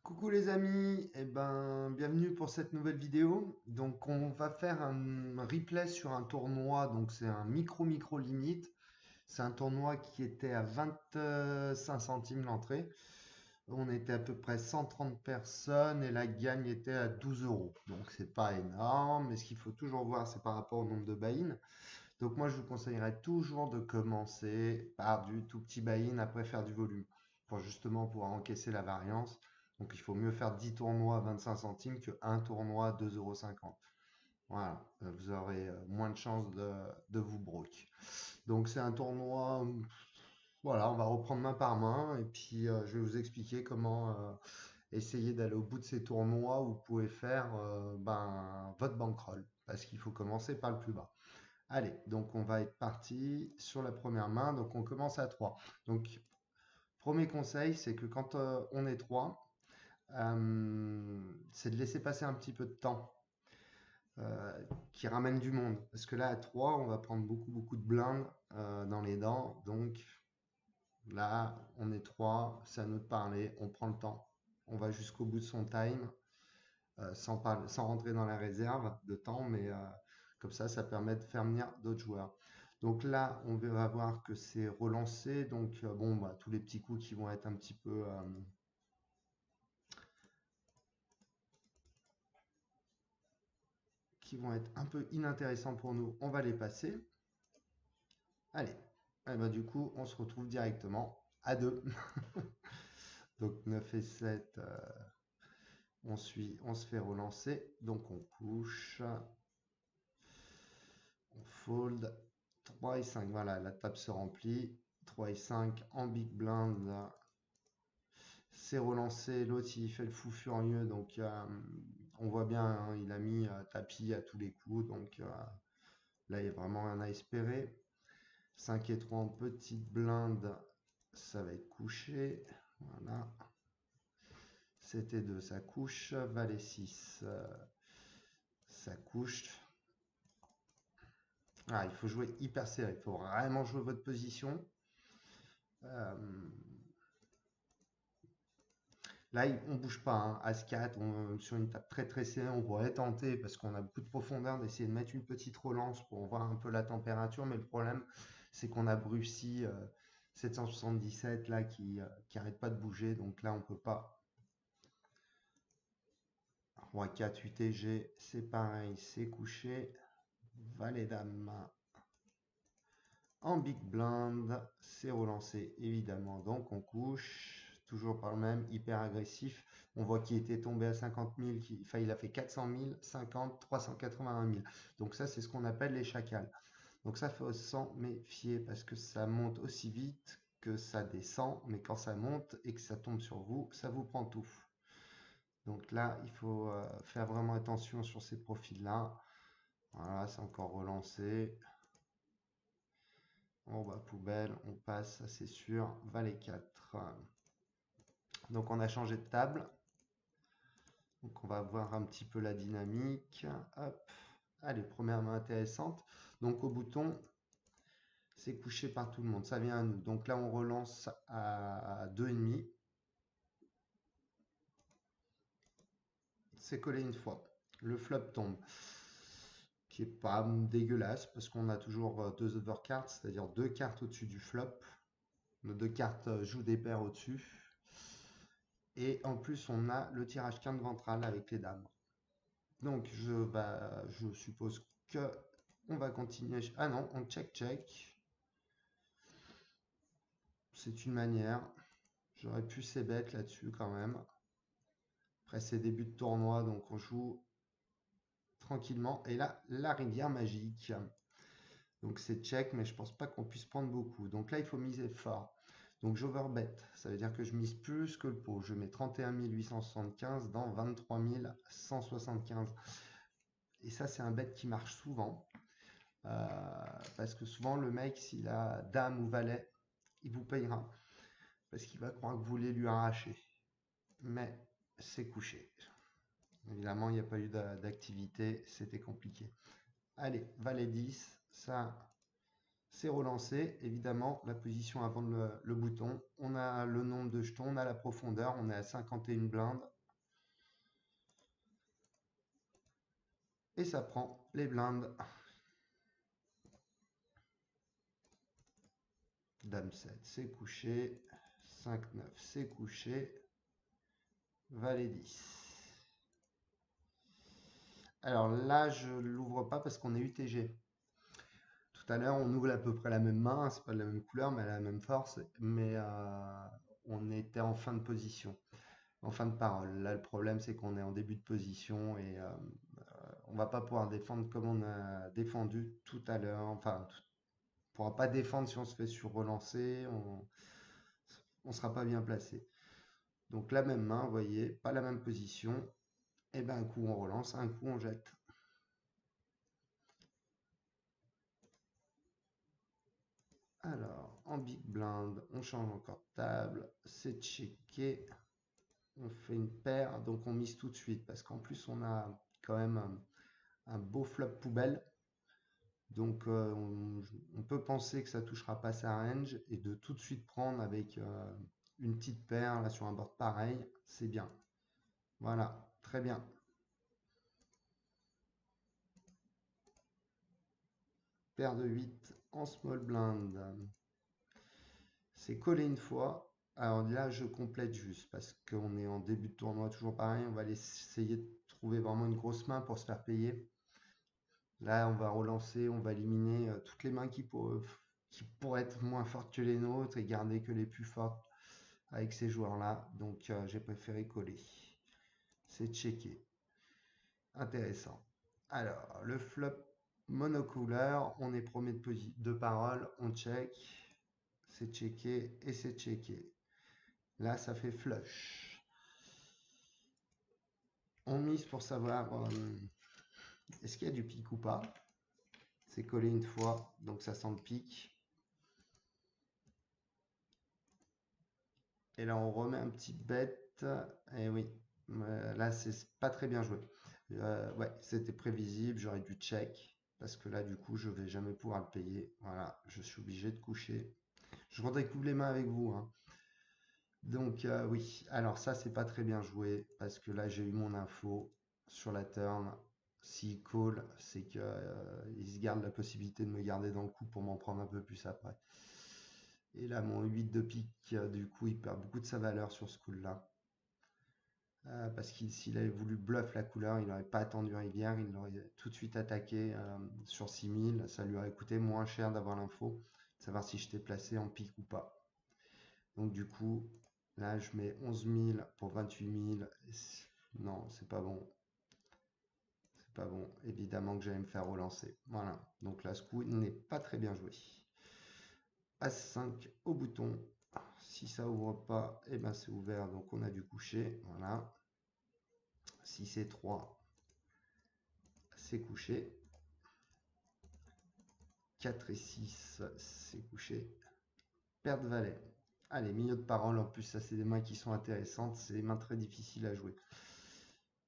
Coucou les amis, bienvenue pour cette nouvelle vidéo. Donc on va faire un replay sur un tournoi, donc c'est un micro limite. C'est un tournoi qui était à 25 centimes l'entrée. On était à peu près 130 personnes et la gagne était à 12 euros. Donc c'est pas énorme, mais ce qu'il faut toujours voir, c'est par rapport au nombre de buy-in. Donc moi je vous conseillerais toujours de commencer par du tout petit buy-in, après faire du volume, pour justement pouvoir encaisser la variance. Donc il faut mieux faire 10 tournois à 25 centimes que un tournoi à 2,50 €. Voilà, vous aurez moins de chances de vous broke. Donc c'est un tournoi, voilà, on va reprendre main par main et puis je vais vous expliquer comment essayer d'aller au bout de ces tournois où vous pouvez faire votre bankroll. Parce qu'il faut commencer par le plus bas. Allez, donc on va être parti sur la première main. Donc on commence à 3. Donc premier conseil, c'est que quand on est 3, c'est de laisser passer un petit peu de temps qui ramène du monde. Parce que là, à 3, on va prendre beaucoup de blindes dans les dents. Donc là, on est 3, c'est à nous de parler, on prend le temps. On va jusqu'au bout de son time, sans rentrer dans la réserve de temps, mais comme ça permet de faire venir d'autres joueurs. Donc là, on va voir que c'est relancé. Donc tous les petits coups qui vont être un petit peu inintéressants pour nous, on va les passer. Allez, et ben, du coup, on se retrouve directement à 2. Donc 9 et 7, on suit, on se fait relancer. Donc on push, on fold. 3 et 5, voilà, la table se remplit. 3 et 5 en big blind. C'est relancé, l'autre il fait le fou furieux, donc on voit bien, hein, il a mis tapis à tous les coups, donc là il y a vraiment rien à espérer. 5 et 3 en petite blinde, ça va être couché, voilà. 7 et 2, ça couche. Valet 6, ça couche. Ah, il faut jouer hyper serré, il faut vraiment jouer votre position. Euh, Là, on bouge pas, hein. As-4, sur une table très serrée, on pourrait tenter, parce qu'on a beaucoup de profondeur, d'essayer de mettre une petite relance pour voir un peu la température, mais le problème, c'est qu'on a Brucy 777 là qui arrête pas de bouger, donc là, on peut pas. Roi 4, 8 et G, c'est pareil, c'est couché. Valet dame en big blind, c'est relancé évidemment, donc on couche, toujours par le même, hyper agressif. On voit qu'il était tombé à 50 000, enfin il a fait 400 000, 50, 381 000. Donc ça c'est ce qu'on appelle les chacals. Donc ça faut s'en méfier parce que ça monte aussi vite que ça descend, mais quand ça monte et que ça tombe sur vous, ça vous prend tout. Donc là il faut faire vraiment attention sur ces profils-là. Voilà, c'est encore relancé. On va poubelle, on passe, ça c'est sûr. Valet 4. Donc on a changé de table. Donc on va voir un petit peu la dynamique. Hop. Allez, première main intéressante. Donc au bouton, c'est couché par tout le monde. Ça vient à nous. Donc là on relance à 2,5. C'est collé une fois. Le flop tombe. Qui est pas dégueulasse parce qu'on a toujours deux overcards, c'est-à-dire deux cartes au-dessus du flop. Nos deux cartes jouent des paires au-dessus. Et en plus, on a le tirage quinte ventral avec les dames. Donc, je suppose que on va continuer. Ah non, on check. C'est une manière. J'aurais pu ces bêtes là-dessus quand même. Après, c'est début de tournoi, donc on joue tranquillement. Et là, la rivière magique. Donc c'est check, mais je pense pas qu'on puisse prendre beaucoup. Donc là, il faut miser fort. Donc j'overbet, ça veut dire que je mise plus que le pot. Je mets 31 875 dans 23 175. Et ça, c'est un bet qui marche souvent. Parce que souvent, le mec, s'il a dame ou valet, il vous payera. Parce qu'il va croire que vous voulez lui arracher. Mais c'est couché. Évidemment, il n'y a pas eu d'activité. C'était compliqué. Allez, valet 10. Ça c'est relancé. Évidemment, la position avant le bouton. On a le nombre de jetons, on a la profondeur, on est à 51 blindes. Et ça prend les blindes. Dame 7, c'est couché. 5-9, c'est couché. Valet 10. Alors là, je ne l'ouvre pas parce qu'on est UTG. Tout à l'heure, on ouvre à peu près la même main, c'est pas de la même couleur, mais elle a la même force. Mais on était en fin de position, en fin de parole. Là, le problème, c'est qu'on est en début de position et on va pas pouvoir défendre comme on a défendu tout à l'heure. Enfin, on pourra pas défendre si on se fait sur-relancer, on sera pas bien placé. Donc la même main, vous voyez, pas la même position. Et ben un coup on relance, un coup on jette. Alors, en big blind, on change encore de table, c'est checké, on fait une paire, donc on mise tout de suite, parce qu'en plus on a quand même un beau flop poubelle, donc on peut penser que ça touchera pas sa range, et de tout de suite prendre avec une petite paire, là sur un board pareil, c'est bien. Voilà, très bien. Paire de 8 en small blind. C'est collé une fois. Alors là, je complète juste parce qu'on est en début de tournoi, toujours pareil. On va essayer de trouver vraiment une grosse main pour se faire payer. Là, on va relancer, on va éliminer toutes les mains qui pourraient être moins fortes que les nôtres et garder que les plus fortes avec ces joueurs-là. Donc, j'ai préféré coller. C'est checké. Intéressant. Alors, le flop monocouleur, on est premier de parole, on check. C'est checké et c'est checké. Là, ça fait flush. On mise pour savoir est-ce qu'il y a du pic ou pas. C'est collé une fois, donc ça sent le pic. Et là, on remet un petit bet. Et oui, là, c'est pas très bien joué. Ouais, c'était prévisible, j'aurais dû check. Parce que là, du coup, je vais jamais pouvoir le payer. Voilà, je suis obligé de coucher. Je redécouvre les mains avec vous, hein. Donc oui, alors ça c'est pas très bien joué parce que là j'ai eu mon info sur la turn. S'il call, c'est que il se garde la possibilité de me garder dans le coup pour m'en prendre un peu plus après. Et là mon 8 de pique, du coup il perd beaucoup de sa valeur sur ce coup-là. Parce qu'il s'il avait voulu bluff la couleur, il n'aurait pas attendu rivière, il aurait tout de suite attaqué sur 6000. Ça lui aurait coûté moins cher d'avoir l'info, de savoir si j'étais placé en pique ou pas. Donc du coup, là, je mets 11 000 pour 28 000. Non, c'est pas bon. C'est pas bon. Évidemment que j'allais me faire relancer. Voilà. Donc là, ce coup n'est pas très bien joué. As-5 au bouton. Si ça ouvre pas, et ben c'est ouvert. Donc on a dû coucher. Voilà. Si c'est 3, c'est couché. 4 et 6, c'est couché. Paire de valet. Allez, milieu de parole. En plus, ça, c'est des mains qui sont intéressantes. C'est des mains très difficiles à jouer.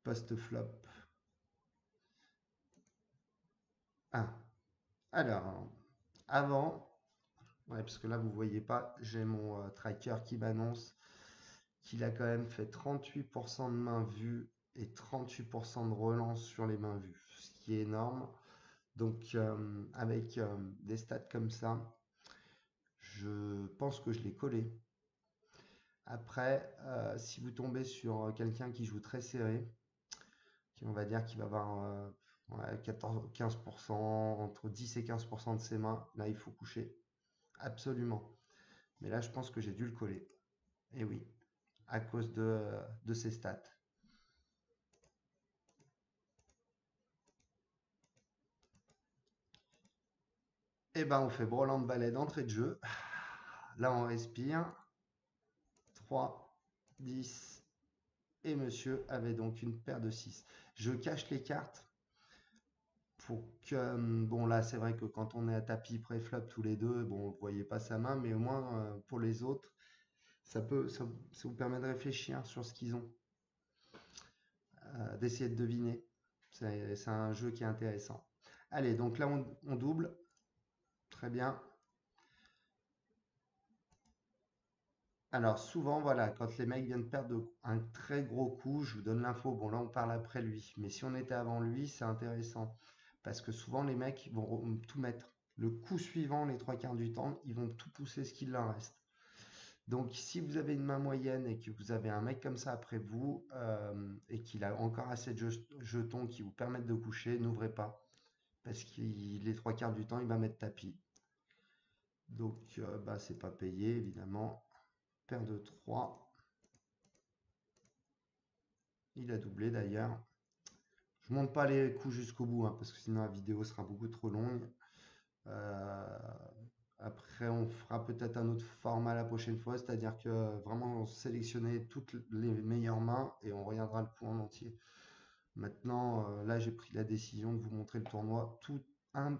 Post-flop. Ah, alors, avant, ouais, parce que là vous voyez pas, j'ai mon tracker qui m'annonce qu'il a quand même fait 38% de mains vues et 38% de relance sur les mains vues, ce qui est énorme. Donc avec des stats comme ça, je pense que je l'ai collé. Après, si vous tombez sur quelqu'un qui joue très serré, on va dire qu'il va avoir 14, 15%, entre 10 et 15% de ses mains, là il faut coucher. Absolument. Mais là, je pense que j'ai dû le coller. Et oui, à cause de ses stats. Et ben, on fait brelan de balai d'entrée de jeu. Là, on respire. 3, 10. Et monsieur avait donc une paire de 6. Je cache les cartes pour que... Bon, là, c'est vrai que quand on est à tapis pré-flop tous les deux, bon, vous ne voyez pas sa main, mais au moins, pour les autres, ça vous permet de réfléchir sur ce qu'ils ont. D'essayer de deviner. C'est un jeu qui est intéressant. Allez, donc là, on double. Très bien. Alors souvent, voilà, quand les mecs viennent perdre un très gros coup, je vous donne l'info. Bon, là, on parle après lui. Mais si on était avant lui, c'est intéressant. Parce que souvent, les mecs vont tout mettre. Le coup suivant, les trois quarts du temps, ils vont tout pousser ce qu'il leur reste. Donc, si vous avez une main moyenne et que vous avez un mec comme ça après vous, et qu'il a encore assez de jetons qui vous permettent de coucher, n'ouvrez pas. Parce que les trois quarts du temps, il va mettre tapis. Donc, bah, c'est pas payé, évidemment. Paire de 3. Il a doublé d'ailleurs. Je monte pas les coups jusqu'au bout, hein, parce que sinon la vidéo sera beaucoup trop longue. Euh, Après, on fera peut-être un autre format la prochaine fois, c'est-à-dire que vraiment sélectionner toutes les meilleures mains et on regardera le coup en entier. Maintenant, là, j'ai pris la décision de vous montrer le tournoi tout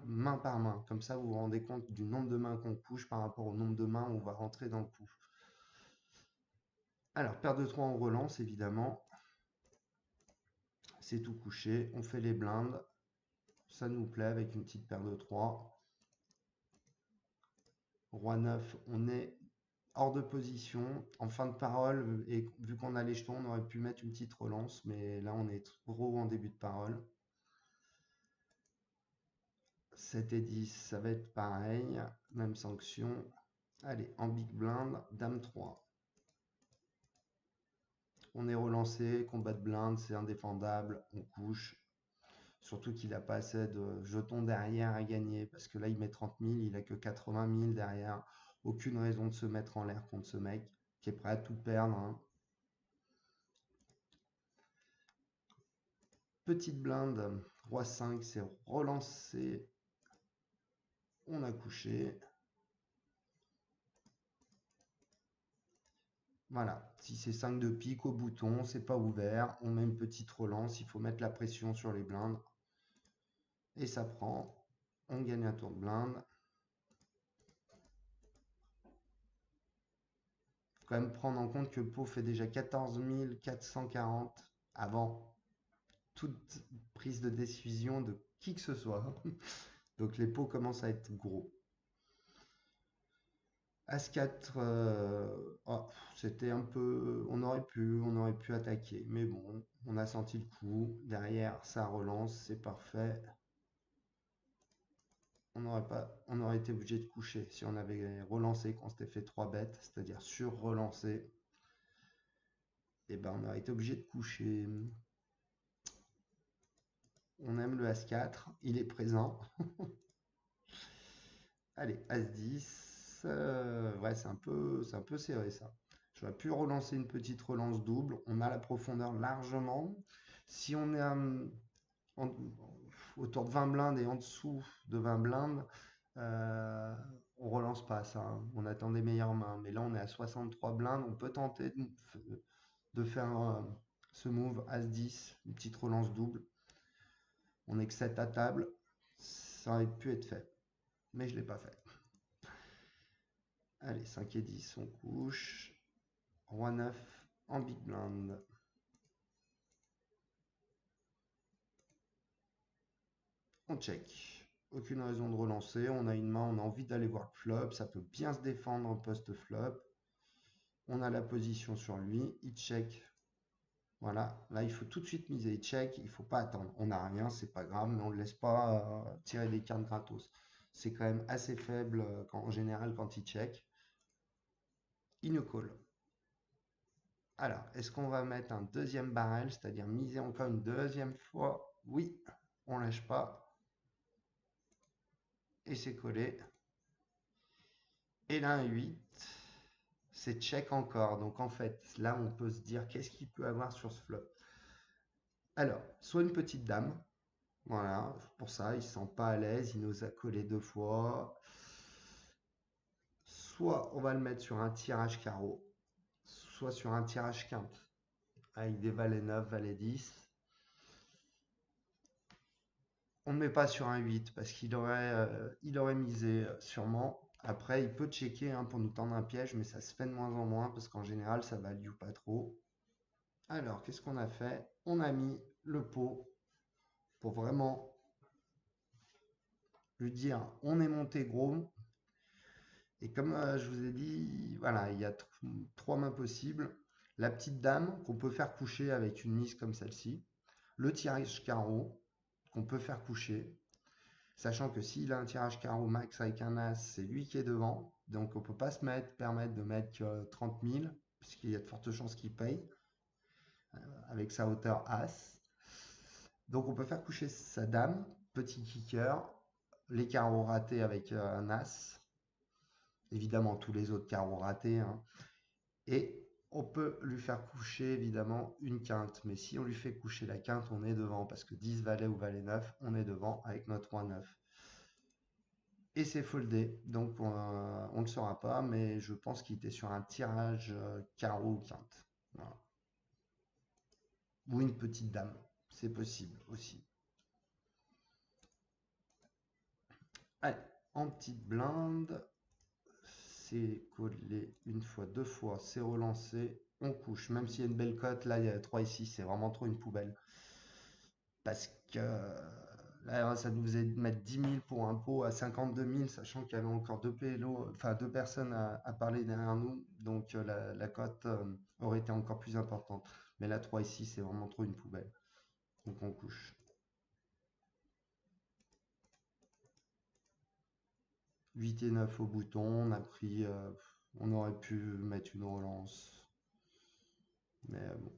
main par main. Comme ça, vous vous rendez compte du nombre de mains qu'on couche par rapport au nombre de mains où on va rentrer dans le coup. Alors, paire de 3, on relance évidemment. C'est tout couché. On fait les blindes. Ça nous plaît avec une petite paire de 3. Roi 9, on est hors de position, en fin de parole, et vu qu'on a les jetons, on aurait pu mettre une petite relance, mais là on est trop en début de parole. 7 et 10, ça va être pareil, même sanction. Allez, en big blind, dame 3. On est relancé, combat de blinde, c'est indéfendable, on couche. Surtout qu'il n'a pas assez de jetons derrière à gagner, parce que là il met 30 000, il a que 80 000 derrière. Aucune raison de se mettre en l'air contre ce mec qui est prêt à tout perdre, hein. Petite blinde, roi 5, c'est relancé. On a couché. Voilà, si c'est 5 de pique au bouton, c'est pas ouvert. On met une petite relance, il faut mettre la pression sur les blindes. Et ça prend. On gagne un tour de blinde. Il faut quand même prendre en compte que Pau fait déjà 14 440 avant toute prise de décision de qui que ce soit. Donc les pots commencent à être gros. As-4, oh, c'était un peu. On aurait pu attaquer. Mais bon, on a senti le coup. Derrière, ça relance, c'est parfait. On aurait été obligé de coucher si on avait relancé, qu'on s'était fait 3 bêtes, c'est-à-dire sur-relancé. Et ben, on aurait été obligé de coucher. On aime le As-4, il est présent. Allez, As-10. Ouais, c'est un peu serré ça. J'aurais pu relancer une petite relance double. On a la profondeur largement. Si on est autour de 20 blindes et en dessous de 20 blindes, on relance pas ça, hein. On attend des meilleures mains. Mais là, on est à 63 blindes. On peut tenter de faire ce move As-10, une petite relance double. On est que 7 à table. Ça aurait pu être fait. Mais je ne l'ai pas fait. Allez, 5 et 10, on couche. Roi 9 en big blind. On check. Aucune raison de relancer. On a une main, on a envie d'aller voir le flop. Ça peut bien se défendre en post-flop. On a la position sur lui. Il check. Voilà. Là, il faut tout de suite miser. Il check. Il ne faut pas attendre. On n'a rien, c'est pas grave, mais on ne laisse pas tirer des cartes gratos. C'est quand même assez faible en général quand il check. Il nous call. Alors, est-ce qu'on va mettre un deuxième barrel, c'est-à-dire miser encore une deuxième fois? Oui, on lâche pas. Et c'est collé. Et là, un 8, c'est check encore. Donc en fait, là, on peut se dire qu'est-ce qu'il peut avoir sur ce flop. Alors, soit une petite dame. Voilà, pour ça, il ne se sent pas à l'aise. Il nous a collé 2 fois. Soit on va le mettre sur un tirage carreau, soit sur un tirage quinte. Avec des valets 9, valets 10. On ne met pas sur un 8 parce qu'il aurait misé sûrement. Après, il peut checker hein, pour nous tendre un piège, mais ça se fait de moins en moins parce qu'en général, ça value pas trop. Alors, qu'est-ce qu'on a fait? On a mis le pot pour vraiment lui dire on est monté gros. Et comme je vous ai dit, voilà, il y a trois mains possibles. La petite dame qu'on peut faire coucher avec une mise comme celle-ci. Le tirage carreau qu'on peut faire coucher. Sachant que s'il a un tirage carreau max avec un as, c'est lui qui est devant. Donc on ne peut pas permettre de mettre que 30 000, puisqu'il y a de fortes chances qu'il paye avec sa hauteur as. Donc on peut faire coucher sa dame, petit kicker, les carreaux ratés avec un as, évidemment tous les autres carreaux ratés, hein. Et on peut lui faire coucher évidemment une quinte, mais si on lui fait coucher la quinte, on est devant, parce que 10 valet ou valet 9, on est devant avec notre roi 9. Et c'est foldé, donc on ne le saura pas, mais je pense qu'il était sur un tirage carreau ou quinte. Voilà. Ou une petite dame, c'est possible aussi. Allez, en petite blinde, c'est collé une fois, deux fois, c'est relancé, on couche. Même s'il y a une belle cote, là il y a 3 ici, c'est vraiment trop une poubelle. Parce que là, ça nous faisait mettre 10 000 pour un pot à 52 000, sachant qu'il y avait encore deux PLO, enfin deux personnes à parler derrière nous. Donc la cote aurait été encore plus importante. Mais la 3 ici, c'est vraiment trop une poubelle. Donc on couche. 8 et 9 au bouton, on a pris, on aurait pu mettre une relance. Mais bon.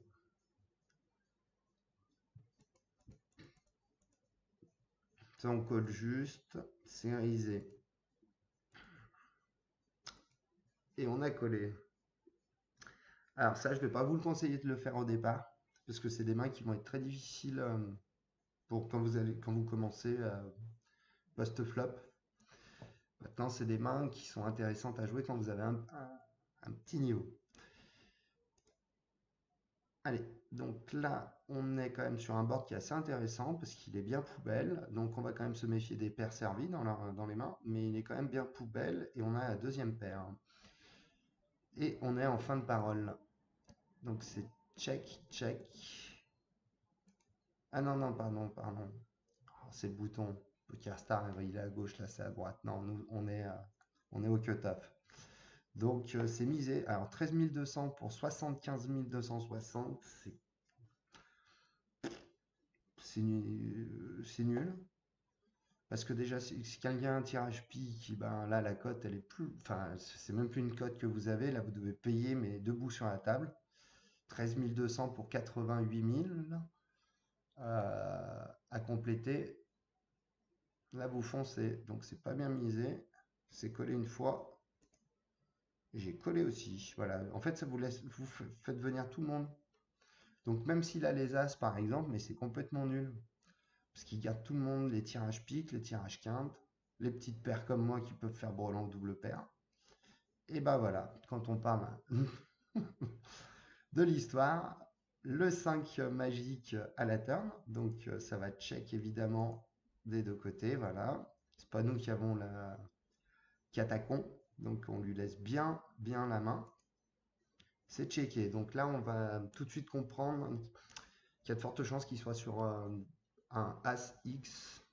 Ça, on colle juste, c'est risé. Et on a collé. Alors ça, je ne vais pas vous le conseiller de le faire au départ, parce que c'est des mains qui vont être très difficiles pour quand vous commencez post-flop. Maintenant, c'est des mains qui sont intéressantes à jouer quand vous avez un petit niveau. Allez, donc là, on est quand même sur un board qui est assez intéressant parce qu'il est bien poubelle. Donc on va quand même se méfier des paires servies dans les mains, mais il est quand même bien poubelle et on a la deuxième paire. Et on est en fin de parole. Donc c'est check, check. Ah non, non, pardon, pardon. Oh, c'est le bouton. Poker Star, il est à gauche, là c'est à droite. Non, nous, on est au cut-off. Donc c'est misé. Alors 13 200 pour 75 260, c'est nul. Parce que déjà, si quelqu'un a un tirage pique, ben là la cote elle est plus. Enfin, c'est même plus une cote que vous avez. Là vous devez payer, mais debout sur la table. 13 200 pour 88 000 à compléter. Là vous foncez. Donc c'est pas bien misé. C'est collé une fois. J'ai collé aussi. Voilà. En fait, ça vous laisse. Vous faites venir tout le monde. Donc même s'il a les As par exemple, mais c'est complètement nul. Parce qu'il garde tout le monde, les tirages piques, les tirages quintes, les petites paires comme moi qui peuvent faire brelan double paire. Et bah voilà, quand on parle de l'histoire, le 5 magique à la turn, donc ça va check évidemment des deux côtés, voilà. C'est pas nous qui attaquons, donc on lui laisse bien la main. C'est checké, donc là on va tout de suite comprendre qu'il y a de fortes chances qu'il soit sur un As X.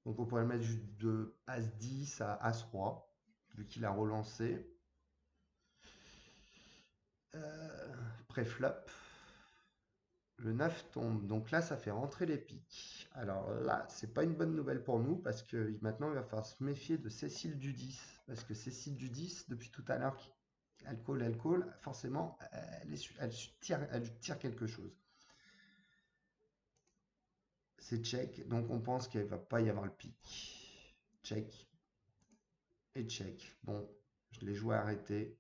Donc on pourrait le mettre juste de As-10 à As-Roi, vu qu'il a relancé. Pré-flop. Le 9 tombe, donc là ça fait rentrer les piques. Alors là, c'est pas une bonne nouvelle pour nous, parce que maintenant il va falloir se méfier de Cécile du 10. Parce que Cécile du 10, depuis tout à l'heure, elle colle, forcément, elle tire quelque chose. C'est check, donc on pense qu'il ne va pas y avoir le pic. Check. Et check. Bon, je l'ai joué arrêté.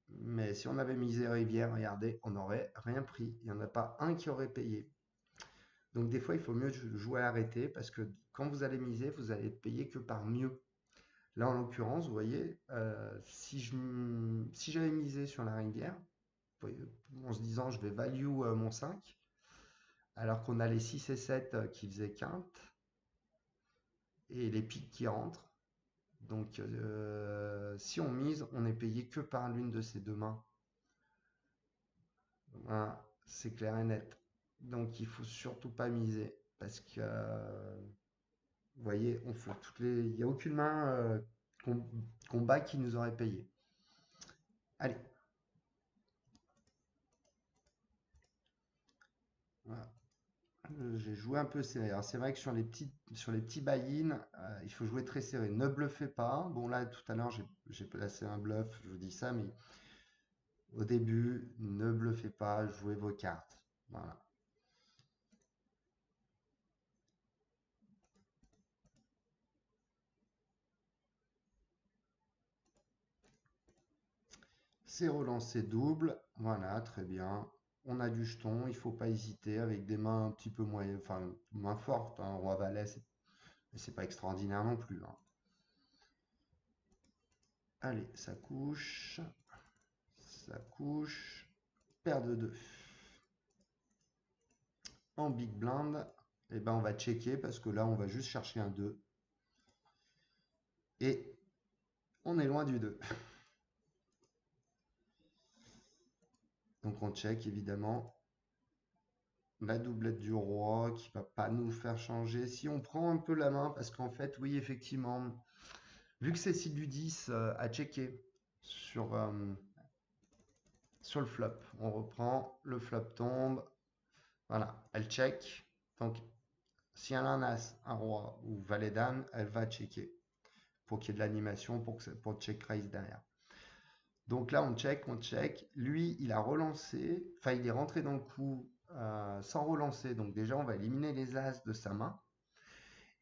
Mais si on avait misé Rivière, regardez, on n'aurait rien pris. Il n'y en a pas un qui aurait payé. Donc des fois, il faut mieux jouer arrêté parce que quand vous allez miser, vous allez payer que par mieux. Là, en l'occurrence, vous voyez, si j'avais misé sur la Rivière, en se disant je vais value mon 5, alors qu'on a les 6 et 7 qui faisaient quinte, et les piques qui rentrent. Donc si on mise, on est payé que par l'une de ces deux mains. Voilà, c'est clair et net. Donc il faut surtout pas miser parce que vous voyez, il n'y a aucune main com- combat qui nous aurait payé. Allez, voilà. J'ai joué un peu serré. Alors c'est vrai que sur les petits buy-in, il faut jouer très serré. Ne bluffez pas. Bon là, tout à l'heure, j'ai placé un bluff, je vous dis ça, mais au début, ne bluffez pas, jouez vos cartes. Voilà. C'est relancé double. Voilà, très bien. On a du jeton, il faut pas hésiter avec des mains un petit peu moyennes, enfin, moins fortes, hein. Roi Valet, c'est pas extraordinaire non plus, hein. Allez, ça couche. Ça couche. Paire de 2. En big blind, eh ben on va checker parce que là, on va juste chercher un 2. Et on est loin du 2. Donc on check évidemment la doublette du roi qui va pas nous faire changer. Si on prend un peu la main, parce qu'en fait, oui, effectivement, vu que c'est ci du 10 à checker sur, sur le flop, on reprend, le flop tombe, voilà, elle check. Donc si elle a un as, un roi ou valet dame, elle va checker pour qu'il y ait de l'animation pour check raise derrière. Donc là, on check, on check. Lui, il a relancé, enfin, il est rentré dans le coup sans relancer. Donc déjà, on va éliminer les as de sa main.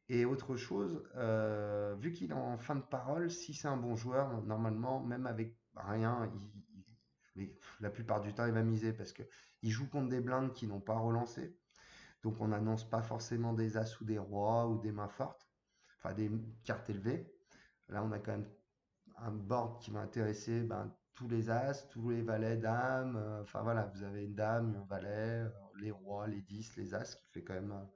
Et autre chose, vu qu'il est en fin de parole, si c'est un bon joueur, normalement, même avec rien, la plupart du temps, il va miser parce que il joue contre des blindes qui n'ont pas relancé. Donc on n'annonce pas forcément des as ou des rois ou des mains fortes, enfin des cartes élevées. Là, on a quand même un board qui va intéresser ben, tous les as, tous les valets, dames. Enfin voilà, vous avez une dame, un valet, les rois, les 10, les as, qui fait quand même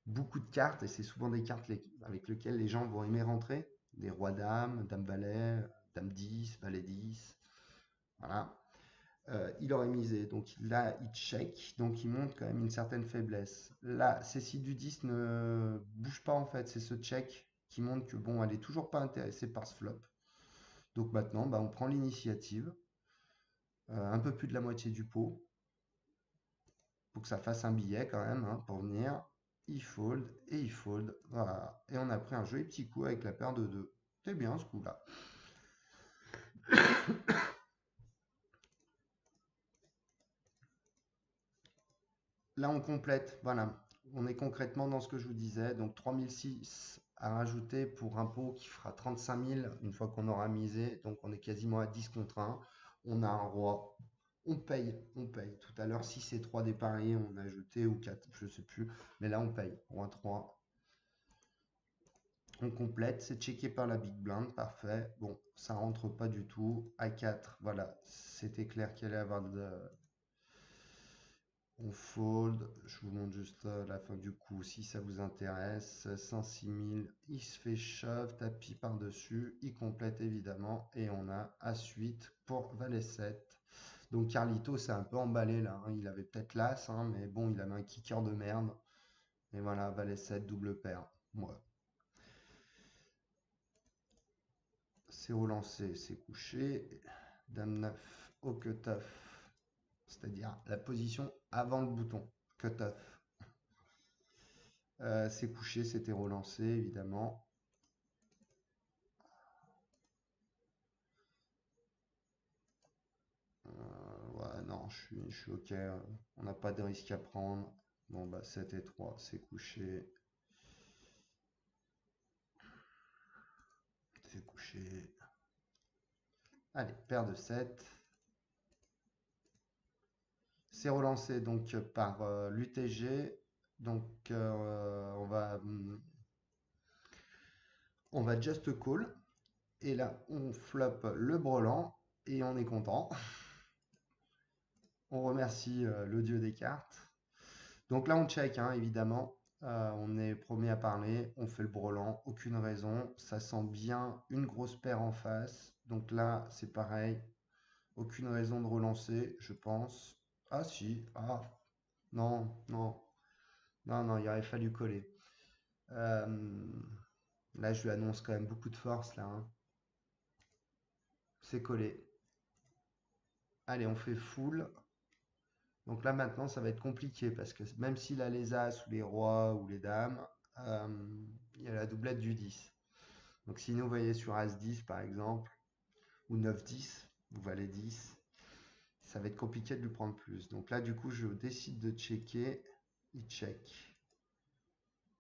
beaucoup de cartes. Et c'est souvent des cartes avec lesquelles les gens vont aimer rentrer. Des rois dames, dame valet, dame 10, valet 10. Voilà. Il aurait misé. Donc là, il check. Donc il montre quand même une certaine faiblesse. Là, Cécile du 10 ne bouge pas en fait. C'est ce check qui montre que bon, elle est toujours pas intéressée par ce flop. Donc maintenant, bah, on prend l'initiative, un peu plus de la moitié du pot, pour que ça fasse un billet quand même, hein, pour venir. Il fold et il fold. Voilà. Et on a pris un joli petit coup avec la paire de 2. C'est bien ce coup-là. Là, on complète. Voilà. On est concrètement dans ce que je vous disais. Donc 3006 à rajouter pour un pot qui fera 35 000 une fois qu'on aura misé. Donc on est quasiment à 10 contre 1. On a un roi. On paye, on paye. Tout à l'heure, si c'est 3 dépareillés, on a jeté ou 4, je sais plus. Mais là, on paye. Roi 3. On complète. C'est checké par la big blind. Parfait. Bon, ça rentre pas du tout. A4, voilà. C'était clair qu'il allait avoir de, on fold, je vous montre juste la fin du coup si ça vous intéresse. 106 000, il se fait shove, tapis par-dessus, il complète évidemment et on a A8 pour valet 7. Donc Carlito s'est un peu emballé là, hein. Il avait peut-être l'as, hein, mais bon, il avait un kicker de merde. Et voilà, valet 7, double paire. Ouais. C'est relancé, c'est couché. Dame 9 au cut-off, c'est-à-dire la position avant le bouton. Cut-off. C'est couché, c'était relancé, évidemment. Ouais, non, je suis OK. On n'a pas de risque à prendre. Bon, bah, 7 et 3, c'est couché. C'est couché. Allez, paire de 7. C'est relancé donc par l'UTG. Donc, on va just call. Et là, on floppe le brelan et on est content. On remercie le dieu des cartes. Donc là, on check, hein, évidemment. On est premier à parler, on fait le brelan, aucune raison. Ça sent bien une grosse paire en face. Donc là, c'est pareil. Aucune raison de relancer, je pense. Ah si, ah, non, non, non, non, il aurait fallu coller. Euh, Là, je lui annonce quand même beaucoup de force, là, hein. c'est collé. Allez, on fait full. Donc là maintenant ça va être compliqué parce que même s'il a les As ou les Rois ou les Dames, euh, il y a la doublette du 10. Donc si nous voyez sur As-10 par exemple, ou 9-10, ou Valet 10, ça va être compliqué de lui prendre plus. Donc là du coup je décide de checker, il check.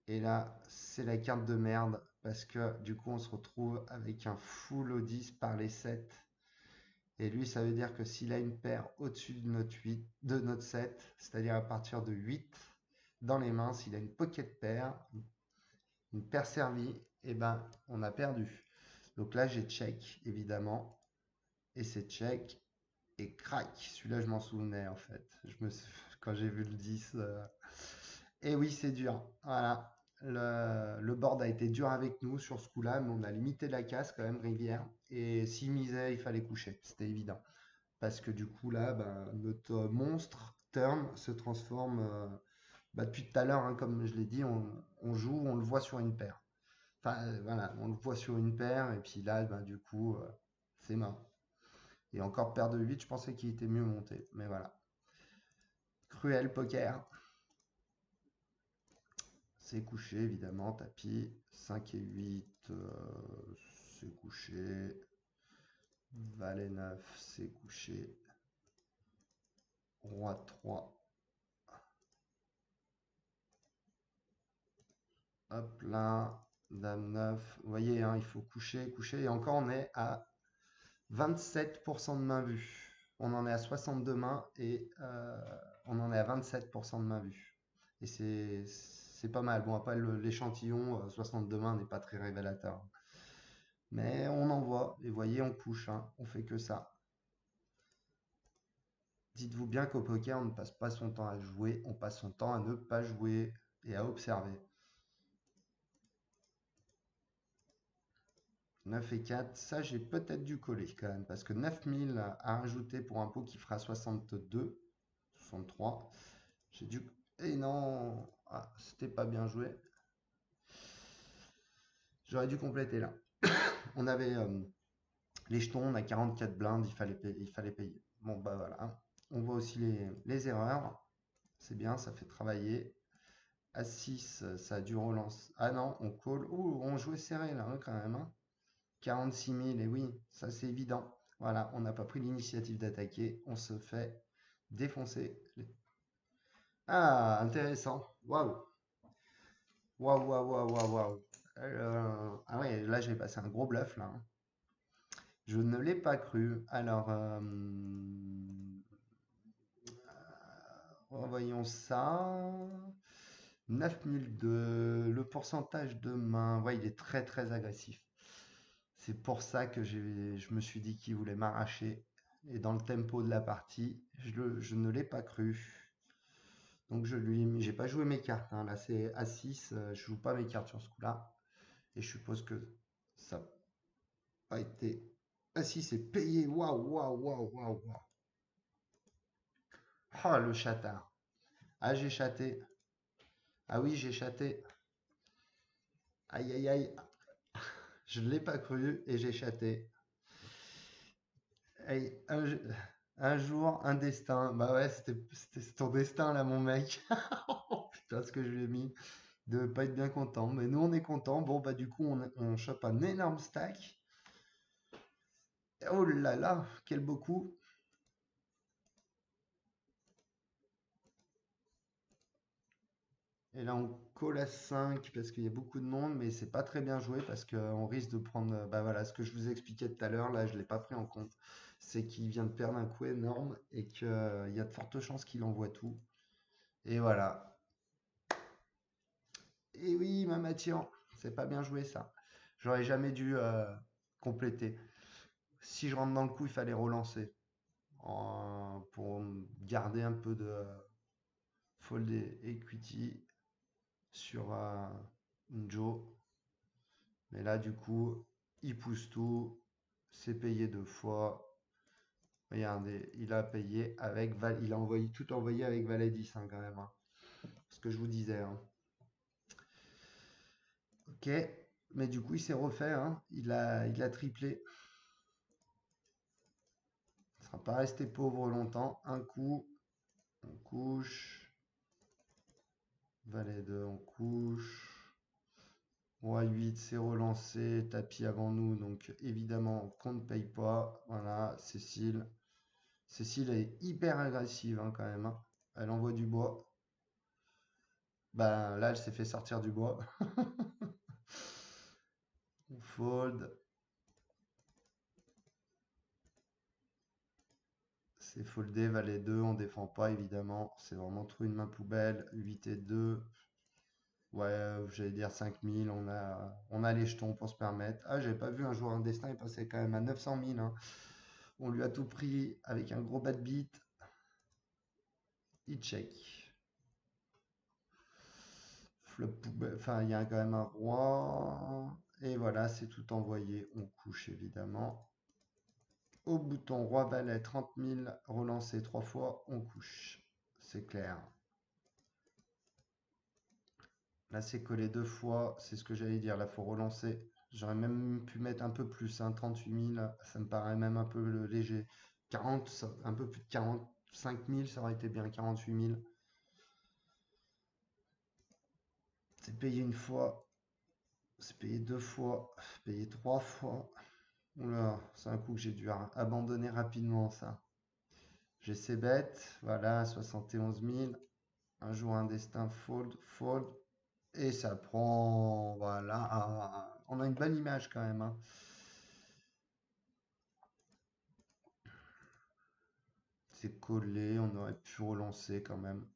Et là c'est la carte de merde parce que du coup on se retrouve avec un full au 10 par les 7. Et lui, ça veut dire que s'il a une paire au-dessus de notre 8, de notre 7, c'est-à-dire à partir de 8, dans les mains, s'il a une pocket paire, une paire servie, eh ben, on a perdu. Donc là, j'ai check, évidemment. Et c'est check. Et crac. Celui-là, je m'en souvenais, en fait. Quand j'ai vu le 10. Et oui, c'est dur. Voilà. Le board a été dur avec nous sur ce coup-là, mais on a limité la casse quand même, Rivière. Et s'il misait, il fallait coucher. C'était évident. Parce que du coup, là, ben, notre monstre turn se transforme. Depuis tout à l'heure, hein, comme je l'ai dit, on joue, on le voit sur une paire. Enfin, voilà, on le voit sur une paire, et puis là, ben, du coup, c'est mort. Et encore paire de 8, je pensais qu'il était mieux monté. Mais voilà. Cruel poker. C'est couché, évidemment, tapis. 5 et 8, c'est couché. Valet 9, c'est couché. Roi 3. Hop là. Dame 9. Vous voyez, hein, il faut coucher, coucher. Et encore, on est à 27% de main vue. On en est à 62 mains et on en est à 27% de main vue. Et c'est pas mal. Bon, après, l'échantillon 62 mains n'est pas très révélateur. Mais on en voit. Et vous voyez, on couche. Hein, on fait que ça. Dites-vous bien qu'au poker, on ne passe pas son temps à jouer. On passe son temps à ne pas jouer et à observer. 9 et 4, ça j'ai peut-être dû coller quand même, parce que 9000 à rajouter pour un pot qui fera 62, 63, j'ai dû... Et non, ah, c'était pas bien joué. J'aurais dû compléter là. On avait les jetons, on a 44 blindes, il fallait payer. Bon bah voilà, hein. On voit aussi les erreurs, c'est bien, ça fait travailler. À 6, ça a dû relancer. Ah non, on call. Ouh, on jouait serré là, hein, quand même, hein. 46 000, et oui, ça c'est évident. Voilà, on n'a pas pris l'initiative d'attaquer, on se fait défoncer. Ah, intéressant. Waouh. Waouh, waouh, waouh, waouh, waouh. Ah ouais, là j'ai passé un gros bluff là, hein. Je ne l'ai pas cru. Alors, voyons ça. 9002, le pourcentage de main, ouais, il est très très agressif. C'est pour ça que je me suis dit qu'il voulait m'arracher. Et dans le tempo de la partie, je ne l'ai pas cru. Donc j'ai pas joué mes cartes, hein. Là c'est A6, je joue pas mes cartes sur ce coup-là. Et je suppose que ça n'a pas été. A6 est payé. Waouh, waouh, waouh, waouh, waouh. Ah, le chatard. Ah, j'ai chaté. Ah oui, j'ai chaté. Aïe, aïe, aïe. Je ne l'ai pas cru et j'ai chaté. Hey, un jour, un destin. Bah ouais, c'était ton destin là, mon mec. Putain, ce que je lui ai mis de pas être bien content. Mais nous, on est content. Bon, bah du coup, on chope un énorme stack. Oh là là, quel beau coup. Et là, on colle à 5 parce qu'il y a beaucoup de monde, mais c'est pas très bien joué parce qu'on risque de prendre. Bah voilà, ce que je vous expliquais tout à l'heure, là, je l'ai pas pris en compte. C'est qu'il vient de perdre un coup énorme et qu'il y a de fortes chances qu'il envoie tout. Et voilà. Et oui, ma Mathian, c'est pas bien joué ça. J'aurais jamais dû compléter. Si je rentre dans le coup, il fallait relancer pour garder un peu de fold equity sur une Joe. Mais là, du coup, il pousse tout. C'est payé 2 fois. Regardez, il a payé avec il a envoyé tout envoyé avec Valet 10, hein, quand même, hein. Ce que je vous disais, hein. Ok, mais du coup, il s'est refait, hein. Il a triplé. sera pas resté pauvre longtemps. Un coup, on couche. Valet 2, on couche. Roi 8, c'est relancé. Tapis avant nous, donc évidemment qu'on ne paye pas. Voilà, Cécile. Cécile est hyper agressive hein, quand même, hein. Elle envoie du bois. Ben là, elle s'est fait sortir du bois. On fold. C'est foldé, valet 2, on défend pas évidemment. C'est vraiment trop une main poubelle. 8 et 2. Ouais, j'allais dire 5000. On a les jetons pour se permettre. Ah, j'avais pas vu un joueur un destin, il passait quand même à 900 000, hein. On lui a tout pris avec un gros bad beat. Il check. Flop poubelle. Enfin, il y a quand même un roi. Et voilà, c'est tout envoyé. On couche évidemment. Au bouton roi valet 30 000, relancé 3 fois, on couche. C'est clair. Là, c'est collé 2 fois. C'est ce que j'allais dire. Là, faut relancer. J'aurais même pu mettre un peu plus, hein, 38 000. Ça me paraît même un peu léger. 40, un peu plus de 45 000, ça aurait été bien. 48 000. C'est payé une fois. C'est payé 2 fois. Payé 3 fois. Oula, c'est un coup que j'ai dû abandonner rapidement, ça. J'ai ces bêtes. Voilà, 71 000. Un jour, un destin, fold, fold. Et ça prend, voilà, on a une bonne image quand même, hein. C'est collé, on aurait pu relancer quand même.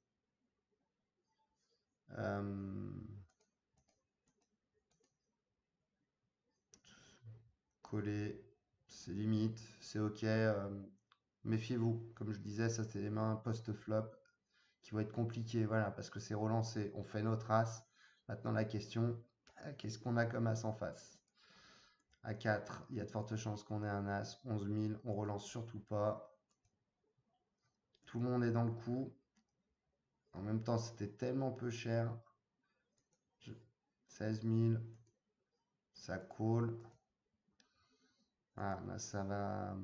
Euh, Collé, c'est limite, c'est ok. Méfiez-vous, comme je disais, ça c'est les mains post-flop qui vont être compliquées, voilà, parce que c'est relancé. On fait notre as. Maintenant la question, qu'est-ce qu'on a comme as en face? À 4, il y a de fortes chances qu'on ait un as. 11 000, on relance surtout pas. Tout le monde est dans le coup. En même temps, c'était tellement peu cher. 16 000, ça coule. Ah, là, ça va.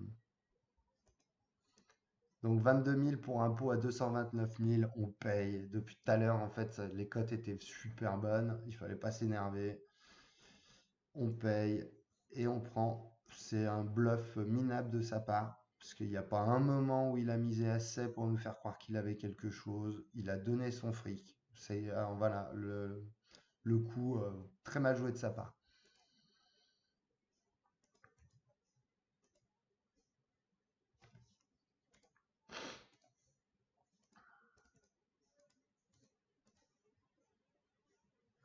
Donc 22 000 pour un pot à 229 000, on paye. Depuis tout à l'heure, en fait, les cotes étaient super bonnes. Il fallait pas s'énerver. On paye et on prend. C'est un bluff minable de sa part. Parce qu'il n'y a pas un moment où il a misé assez pour nous faire croire qu'il avait quelque chose. Il a donné son fric. C'est voilà le coup très mal joué de sa part.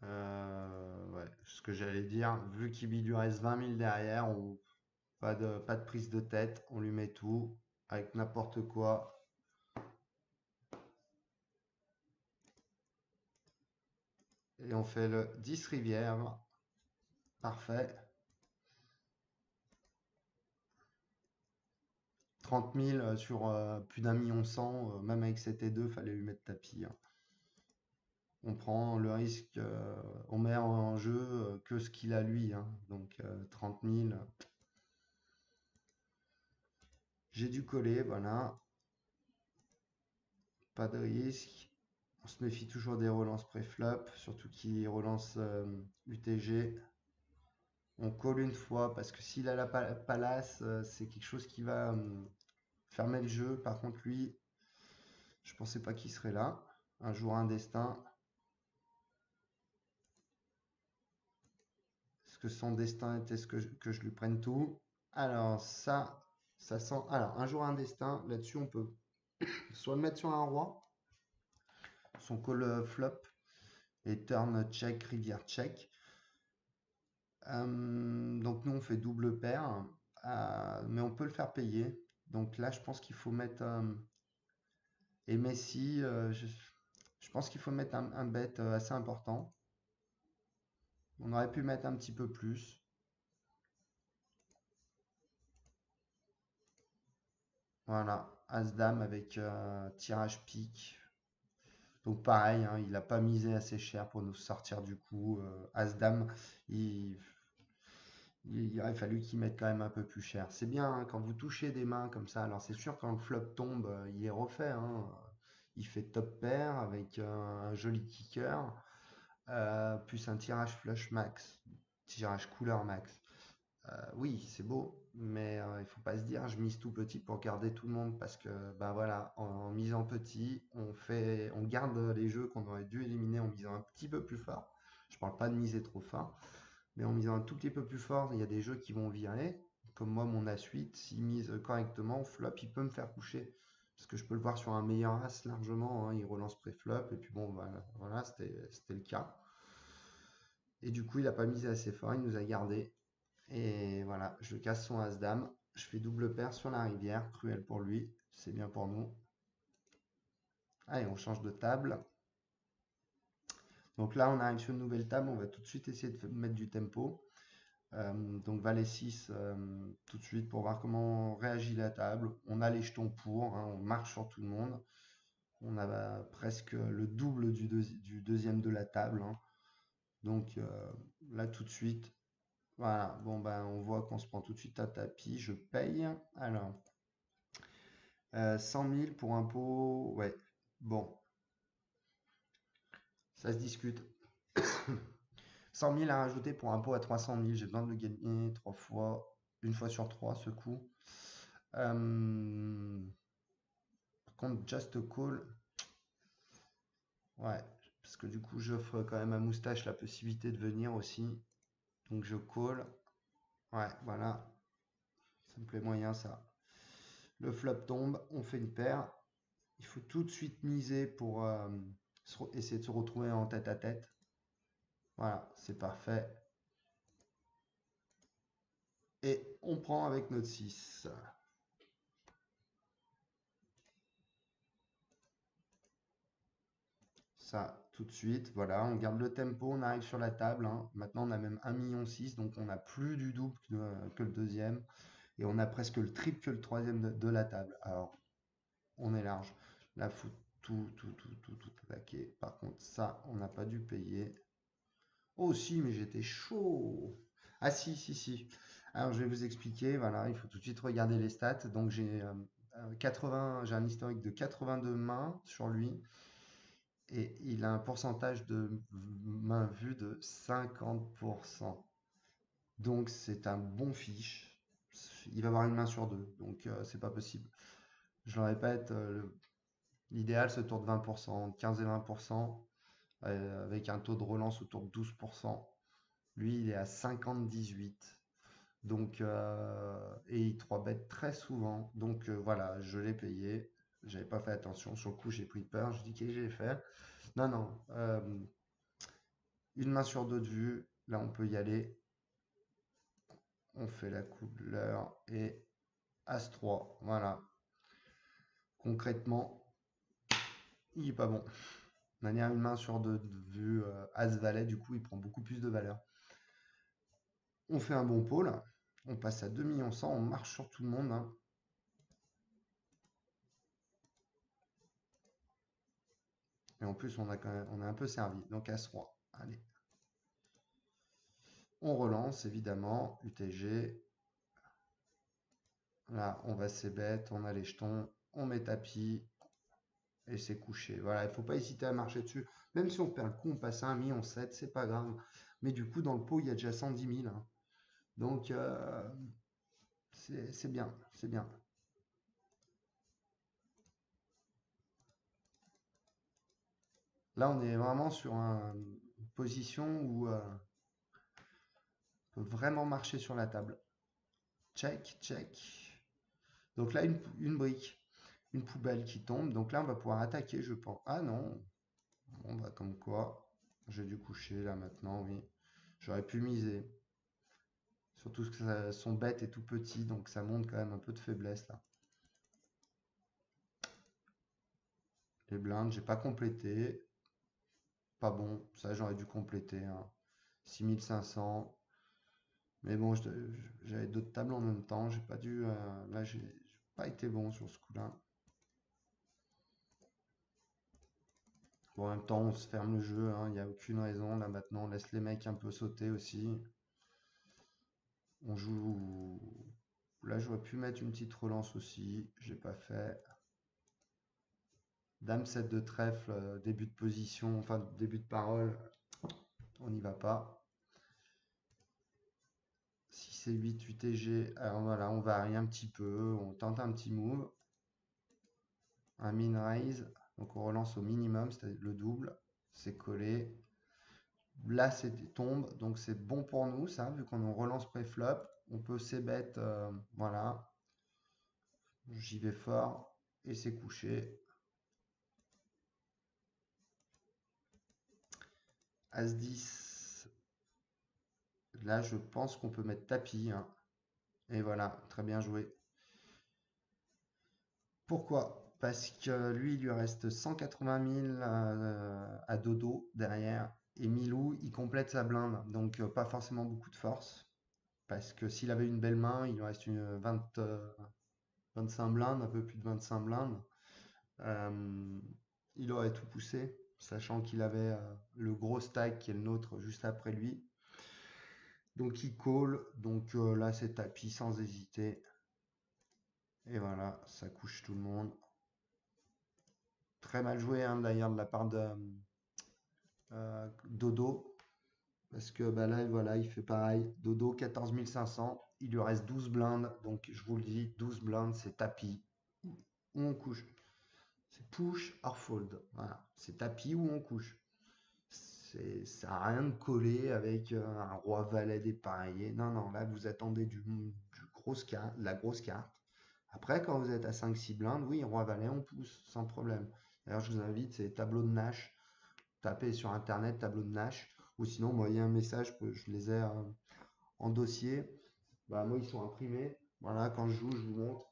Ouais, ce que j'allais dire, vu qu'il lui reste 20 000 derrière, pas de prise de tête, on lui met tout, avec n'importe quoi. Et on fait le 10 rivières. Parfait. 30 000 sur plus d'un million 100, même avec 7 et 2, fallait lui mettre tapis, hein. On prend le risque, on met en jeu que ce qu'il a lui, hein. Donc 30 000. J'ai dû coller, voilà. Pas de risque. On se méfie toujours des relances pré-flop, surtout qui relance UTG. On colle une fois parce que s'il a la palace, c'est quelque chose qui va fermer le jeu. Par contre, lui, je pensais pas qu'il serait là. Un jour, un destin. Est-ce que son destin était ce que je lui prenne tout? Alors, ça sent. Alors, un jour, un destin. Là-dessus, on peut soit le mettre sur un roi, son call flop et turn check, rivière check. Donc nous on fait double paire, mais on peut le faire payer. Donc là je pense qu'il faut mettre et Messi, je pense qu'il faut mettre un bet assez important. On aurait pu mettre un petit peu plus. Voilà, As-Dame avec tirage pique. Donc pareil, hein, il n'a pas misé assez cher pour nous sortir du coup. As-Dame, il, Il aurait fallu qu'ils mettent quand même un peu plus cher. C'est bien hein, quand vous touchez des mains comme ça. Alors c'est sûr quand le flop tombe, il est refait, hein. Il fait top pair avec un joli kicker, plus un tirage flush max, tirage couleur max. Oui, c'est beau, mais il faut pas se dire je mise tout petit pour garder tout le monde parce que ben voilà, en misant petit, on garde les jeux qu'on aurait dû éliminer en misant un petit peu plus fort. Je parle pas de miser trop fort, mais en misant un tout petit peu plus fort, il y a des jeux qui vont virer. Comme moi, mon As-8, s'il mise correctement, flop, il peut me faire coucher. Parce que je peux le voir sur un meilleur As largement, hein, il relance pré-flop, et puis bon, voilà, c'était le cas. Et du coup, il a pas misé assez fort, il nous a gardé. Et voilà, je casse son As-Dame. Je fais double paire sur la rivière, cruel pour lui, c'est bien pour nous. Allez, on change de table. Donc là, on arrive sur une nouvelle table, on va tout de suite essayer de mettre du tempo. Donc valet 6 tout de suite pour voir comment réagit la table. On a les jetons pour, hein, on marche sur tout le monde. On a presque le double du deuxième de la table, hein. Donc là tout de suite, voilà, bon ben on voit qu'on se prend tout de suite à tapis. Je paye. Alors, 100 000 pour un pot, ouais, bon, ça se discute. 100 000 à rajouter pour un pot à 300 000, j'ai besoin de le gagner 3 fois, une fois sur 3 ce coup. Par contre, Just Call, ouais, parce que du coup, j'offre quand même à Moustache la possibilité de venir aussi. Donc je call, ouais, voilà, ça me plaît moyen ça. Le flop tombe, on fait une paire. Il faut tout de suite miser pour essayer de se retrouver en tête à tête. Voilà, c'est parfait. Et on prend avec notre 6. Ça, tout de suite, voilà, on garde le tempo, on arrive sur la table, hein. Maintenant, on a même 1,6 million, donc on a plus du double que le deuxième. Et on a presque le triple que le troisième de la table. Alors, on est large. Là, faut tout attaquer. Par contre, ça, on n'a pas dû payer. Oh, si, mais j'étais chaud. Ah, si, si, si. Alors, je vais vous expliquer. Voilà, il faut tout de suite regarder les stats. Donc, j'ai j'ai un historique de 82 mains sur lui. Et il a un pourcentage de main vue de 50%. Donc c'est un bon fiche. Il va avoir une main sur deux, donc c'est pas possible. Je le répète, l'idéal c'est autour de 20%, 15 et 20%, avec un taux de relance autour de 12%. Lui, il est à 50-18. Donc, et il 3 bet très souvent. Donc voilà, je l'ai payé. J'avais pas fait attention. Sur le coup, j'ai pris peur. Je dis qu'est-ce que j'ai fait? Non, non. Une main sur deux de vue. Là, on peut y aller. On fait la couleur et As-3. Voilà. Concrètement, il est pas bon. Manière une main sur deux de vue As-Valet, du coup, il prend beaucoup plus de valeur. On fait un bon pôle. On passe à 2 100 000. On marche sur tout le monde, hein. Et en plus, on a un peu servi. Donc As-3. Allez. On relance, évidemment. UTG. Là, on va bêtes, on a les jetons, on met tapis et c'est couché. Voilà, il ne faut pas hésiter à marcher dessus. Même si on perd le coup, on passe à 1,7 million, c'est pas grave. Mais du coup, dans le pot, il y a déjà 110 000, hein. Donc, c'est bien, c'est bien. Là, on est vraiment sur une position où on peut vraiment marcher sur la table. Check, check. Donc là, une brique, une poubelle qui tombe. Donc là, on va pouvoir attaquer, je pense. Ah non. Bon, bah, comme quoi, j'ai dû coucher là maintenant, oui. J'aurais pu miser. Surtout que son bet est tout petit, donc ça montre quand même un peu de faiblesse là. Les blindes, j'ai pas complété. Pas bon, ça j'aurais dû compléter, hein. 6500. Mais bon, j'avais d'autres tables en même temps. J'ai pas dû. Là, j'ai pas été bon sur ce coup-là. Bon, en même temps, on se ferme le jeu, hein. Il n'y a aucune raison. Là maintenant, on laisse les mecs un peu sauter aussi. On joue. Là, j'aurais pu mettre une petite relance aussi. J'ai pas fait. Dame 7 de trèfle, début de position, enfin début de parole. On n'y va pas. 6 et 8, 8 et G. Alors voilà, on varie un petit peu. On tente un petit move. Un min raise. Donc on relance au minimum, c'est-à-dire le double. C'est collé. Là, c'était tombe. Donc c'est bon pour nous, ça, vu qu'on relance pré-flop. On peut c-bet, voilà. J'y vais fort. Et c'est couché. As-10. Là, je pense qu'on peut mettre tapis, hein. Et voilà, très bien joué. Pourquoi? Parce que lui, il lui reste 180 000 à dodo derrière. Et Milou, il complète sa blinde. Donc, pas forcément beaucoup de force. Parce que s'il avait une belle main, il lui reste une 25 blindes, un peu plus de 25 blindes. Euh, il aurait tout poussé, sachant qu'il avait le gros stack qui est le nôtre juste après lui. Donc, il call. Donc, là, c'est tapis sans hésiter. Et voilà, ça couche tout le monde. Très mal joué, hein, d'ailleurs, de la part de Dodo. Parce que bah, là, voilà, il fait pareil. Dodo, 14 500. Il lui reste 12 blindes. Donc, je vous le dis, 12 blindes, c'est tapis. Ou on couche. C'est push or fold. Voilà. C'est tapis ou on couche. Ça n'a rien de coller avec un roi-valet dépareillé. Non, non, là, vous attendez de la grosse carte. Après, quand vous êtes à 5-6 blindes, oui, roi-valet, on pousse, sans problème. D'ailleurs, je vous invite, c'est tableau de Nash. Tapez sur Internet, tableau de Nash. Ou sinon, moi, il y a un message, je les ai en dossier. Bah, moi, ils sont imprimés. Voilà, quand je joue, je vous montre.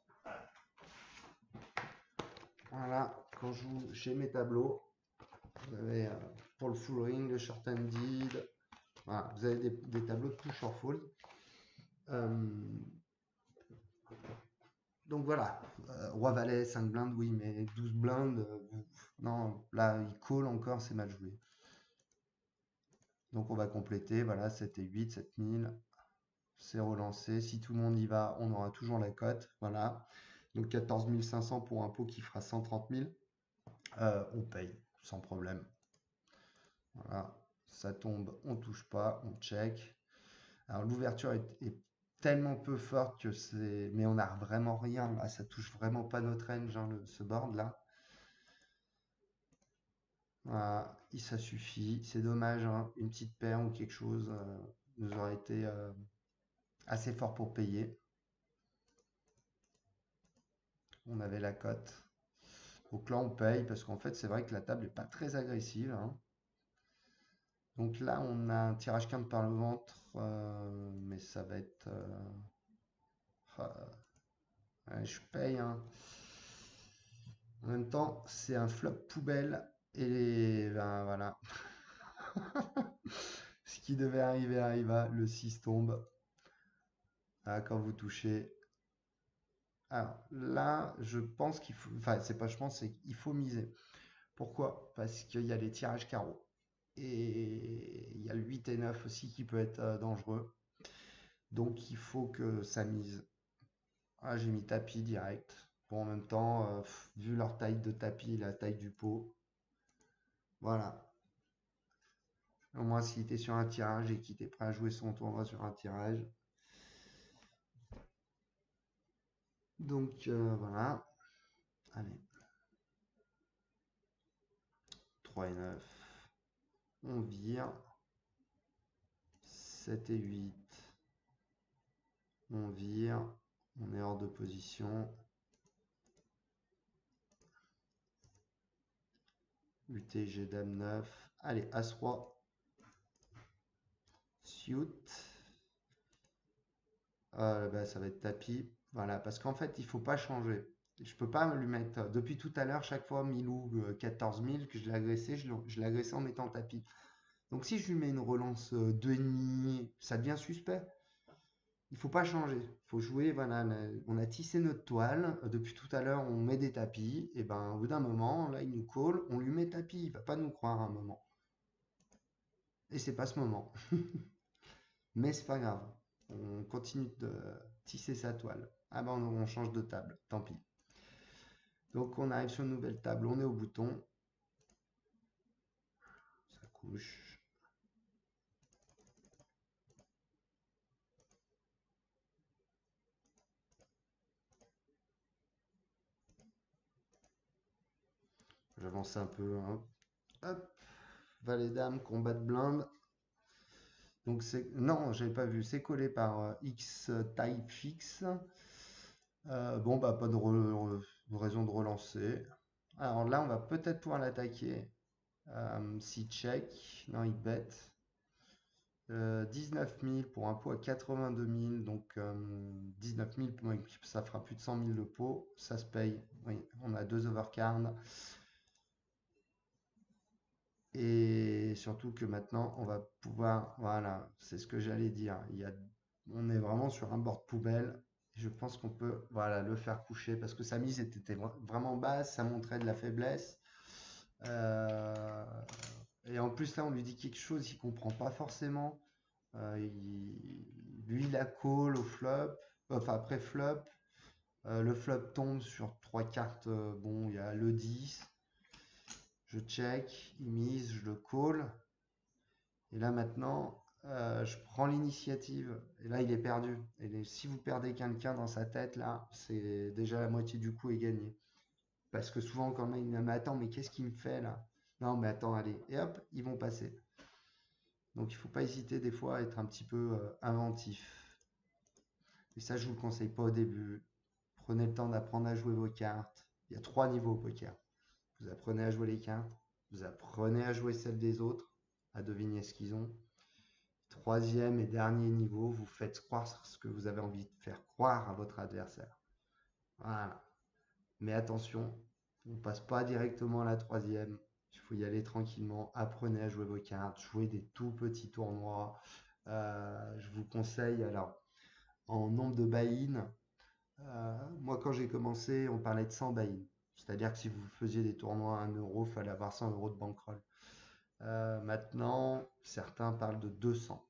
Voilà, quand je joue, j'ai mes tableaux. Vous avez pour le full ring, le short handed. Voilà, vous avez des tableaux de push or fold. Donc voilà, roi valet, 5 blindes, oui, mais 12 blindes, non, là, il call encore, c'est mal joué. Donc on va compléter, voilà, 7 et 8, 7000, c'est relancé. Si tout le monde y va, on aura toujours la cote, voilà. Donc 14 500 pour un pot qui fera 130 000, on paye, sans problème. Voilà, ça tombe, on touche pas, on check. Alors l'ouverture est tellement peu forte que c'est... Mais on n'a vraiment rien, là, ça touche vraiment pas notre range, hein, ce board là. Voilà, ça suffit. C'est dommage, hein, une petite paire ou quelque chose nous aurait été assez fort pour payer. On avait la cote. Donc là, on paye parce qu'en fait, c'est vrai que la table n'est pas très agressive, hein. Donc là, on a un tirage quinte par le ventre, mais ça va être... ouais, je paye, hein. En même temps, c'est un flop poubelle et ben voilà. Ce qui devait arriver arriva, le 6 tombe. Ah, quand vous touchez. Alors là, je pense qu'il faut. Enfin, c'est pas je pense, c'est qu'il faut miser. Pourquoi? Parce qu'il y a les tirages carreaux. Et il y a le 8 et 9 aussi qui peut être dangereux. Donc il faut que ça mise. Ah, j'ai mis tapis direct. Bon, en même temps, vu leur taille de tapis et la taille du pot, voilà. Au moins, s'il était sur un tirage et qu'il était prêt à jouer son tournoi sur un tirage. Donc voilà. Allez. 3 et 9. On vire. 7 et 8. On vire. On est hors de position. 8 et G, dame 9. Allez, As-Roi. Suit. Bah, ça va être tapis. Voilà, parce qu'en fait, il faut pas changer. Je peux pas lui mettre. Depuis tout à l'heure, chaque fois, Milou 14 000 que je l'ai agressé, je l'ai agressé en mettant tapis. Donc si je lui mets une relance 2,5, ça devient suspect. Il faut pas changer. Il faut jouer. Voilà, on a tissé notre toile. Depuis tout à l'heure, on met des tapis. Et ben, au bout d'un moment, là, il nous call. On lui met tapis. Il va pas nous croire à un moment. Et c'est pas ce moment. Mais c'est pas grave. On continue de tisser sa toile. Ah ben on change de table, tant pis. Donc on arrive sur une nouvelle table, on est au bouton. Ça couche. J'avance un peu, hein. Hop, valet dame, combat de blinde. Donc c'est... Non, j'avais pas vu. C'est collé par X type fix. Bon, bah pas de raison de relancer. Alors là, on va peut-être pouvoir l'attaquer. Si check, non, il bet. 19 000 pour un pot à 82 000, donc 19 000, ça fera plus de 100 000 le pot, ça se paye. Oui, on a 2 overcards. Et surtout que maintenant, on va pouvoir, voilà, c'est ce que j'allais dire. On est vraiment sur un board poubelle. Je pense qu'on peut, voilà, le faire coucher parce que sa mise était vraiment basse, ça montrait de la faiblesse. Euh, et en plus, là, on lui dit quelque chose qu'il comprend pas forcément. Lui, il a call au flop, enfin après flop. Le flop tombe sur trois cartes. Bon, il y a le 10. Je check, il mise, je le call. Et là maintenant, je prends l'initiative. Et là, il est perdu. Et si vous perdez quelqu'un dans sa tête, là, c'est déjà la moitié du coup est gagné. Parce que souvent, quand même, il me dit, mais attends, mais qu'est-ce qu'il me fait là? Non, mais attends, allez. Et hop, ils vont passer. Donc, il ne faut pas hésiter des fois à être un petit peu inventif. Et ça, je vous le conseille pas au début. Prenez le temps d'apprendre à jouer vos cartes. Il y a 3 niveaux au poker. Vous apprenez à jouer les cartes. Vous apprenez à jouer celles des autres, à deviner ce qu'ils ont. Troisième et dernier niveau, vous faites croire ce que vous avez envie de faire croire à votre adversaire. Voilà. Mais attention, on ne passe pas directement à la troisième. Il faut y aller tranquillement. Apprenez à jouer vos cartes. Jouez des tout petits tournois. Je vous conseille, alors, en nombre de buy-in, moi, quand j'ai commencé, on parlait de 100 buy-in. C'est-à-dire que si vous faisiez des tournois à 1 euro, il fallait avoir 100 euros de bankroll. Maintenant, certains parlent de 200.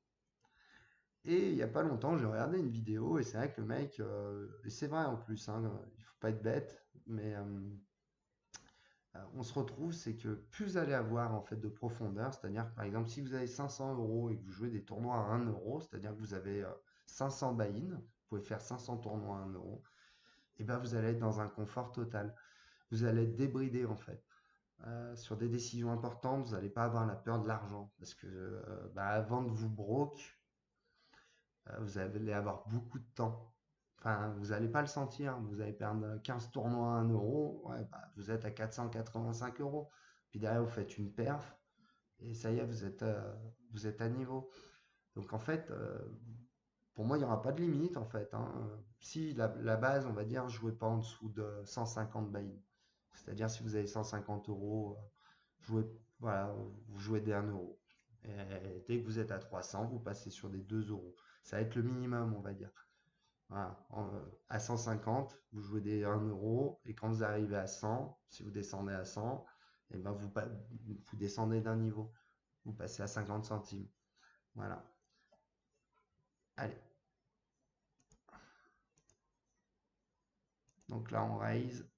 Et il n'y a pas longtemps, j'ai regardé une vidéo et c'est vrai que le mec, et c'est vrai en plus, hein, il faut pas être bête, mais on se retrouve, c'est que plus vous allez avoir en fait de profondeur, c'est-à-dire que par exemple, si vous avez 500 euros et que vous jouez des tournois à 1 euro, c'est-à-dire que vous avez 500 buy-in, vous pouvez faire 500 tournois à 1 euro, et ben vous allez être dans un confort total. Vous allez être débridé en fait. Sur des décisions importantes, vous n'allez pas avoir la peur de l'argent parce que avant de vous broke, vous allez avoir beaucoup de temps. Enfin, vous n'allez pas le sentir. Vous allez perdre 15 tournois à 1 euro, ouais, vous êtes à 485 euros. Puis derrière, vous faites une perf et ça y est, vous êtes à niveau. Donc en fait, pour moi, il n'y aura pas de limite en fait, hein. Si la base, on va dire, jouez pas en dessous de 150 buy. C'est-à-dire si vous avez 150 euros, jouez, voilà, vous jouez des 1 euro. Et dès que vous êtes à 300, vous passez sur des 2 euros. Ça va être le minimum, on va dire. Voilà. À 150, vous jouez des 1 euro. Et quand vous arrivez à 100, si vous descendez à 100, et ben vous descendez d'un niveau. Vous passez à 50 centimes. Voilà. Allez. Donc là, on raise.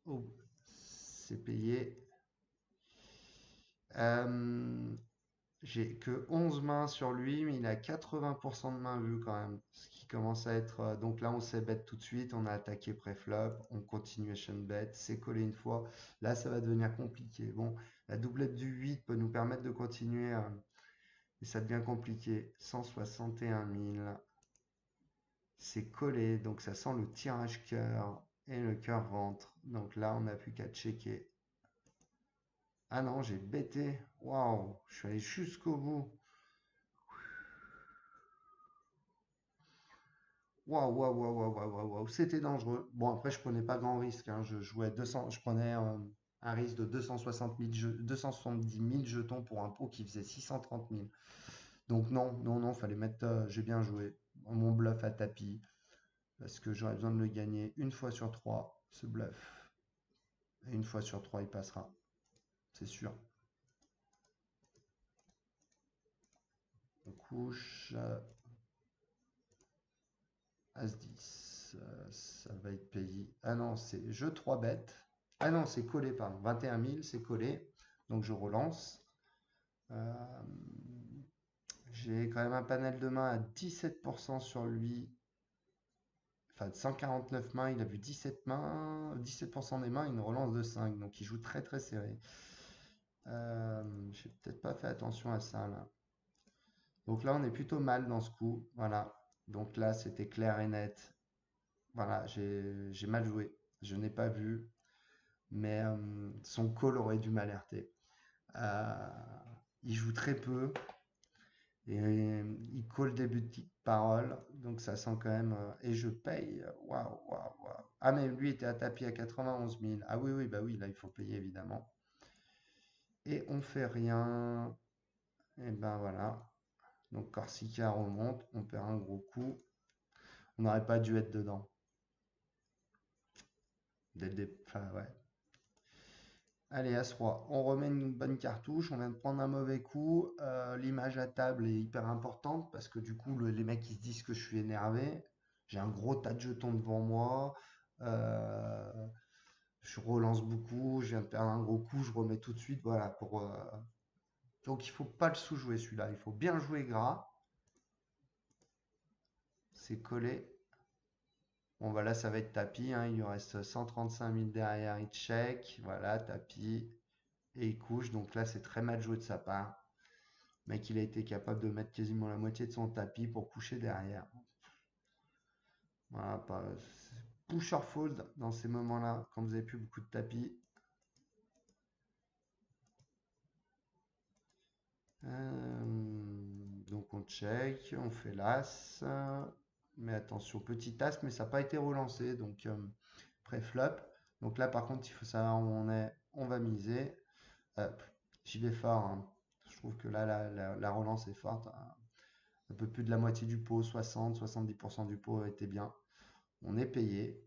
Oh, c'est payé. J'ai que 11 mains sur lui, mais il a 80% de mains vues quand même. Ce qui commence à être. Donc là, on s'est bet tout de suite, on a attaqué pré-flop, on continuation bet, c'est collé une fois. Là, ça va devenir compliqué. Bon, la doublette du 8 peut nous permettre de continuer, mais ça devient compliqué. 161 000. C'est collé, donc ça sent le tirage cœur, et le cœur rentre. Donc là, on n'a plus qu'à checker. Ah non, j'ai bêté. Waouh, je suis allé jusqu'au bout. Waouh, waouh, waouh, waouh, waouh, waouh, waouh, c'était dangereux. Bon, après, je prenais pas grand risque, hein. Je jouais 200, je prenais un risque de 260 000 270 000 jetons pour un pot qui faisait 630 000. Donc non, non, non, fallait mettre, j'ai bien joué. Mon bluff à tapis, parce que j'aurais besoin de le gagner une fois sur trois, ce bluff. Et une fois sur trois, il passera. C'est sûr. Donc couche, As-10, ça va être payé. Ah non, c'est jeu 3 bêtes. Ah non, c'est collé, pardon. 21 000, c'est collé. Donc je relance. Euh, j'ai quand même un panel de main à 17% sur lui. Enfin, de 149 mains, il a vu 17 mains. 17% des mains, une relance de 5. Donc il joue très très serré. J'ai peut-être pas fait attention à ça là. Donc là, on est plutôt mal dans ce coup. Voilà. Donc là, c'était clair et net. Voilà, j'ai mal joué. Je n'ai pas vu, mais son call aurait dû m'alerter. Euh, il joue très peu et il call des petites paroles, donc ça sent quand même. Et je paye. Waouh, waouh, waouh. Ah, mais lui était à tapis à 91 000. Ah oui, oui, bah oui, là il faut payer évidemment. Et on fait rien. Et ben voilà. Donc Corsica remonte, on perd un gros coup. On n'aurait pas dû être dedans. Dès le départ, enfin, ouais. Allez, As-Roi, on remet une bonne cartouche, on vient de prendre un mauvais coup. L'image à table est hyper importante parce que du coup, les mecs ils se disent que je suis énervé. J'ai un gros tas de jetons devant moi. Euh, je relance beaucoup, je viens de perdre un gros coup, je remets tout de suite. Voilà, donc il faut pas le sous-jouer celui-là, il faut bien jouer gras. C'est collé. Bon, voilà, ça va être tapis, hein. Il lui reste 135 000 derrière, il check. Voilà, tapis. Et il couche, donc là c'est très mal joué de sa part. Le mec, il a été capable de mettre quasiment la moitié de son tapis pour coucher derrière. Voilà, push or fold dans ces moments-là, quand vous avez plus beaucoup de tapis. Donc on check, on fait l'as. Mais attention, petit as, mais ça n'a pas été relancé. Donc pré-flop. Donc là, par contre, il faut savoir où on est. On va miser. J'y vais fort, hein. Je trouve que là, la relance est forte, hein. Un peu plus de la moitié du pot, 60-70% du pot était bien. On est payé.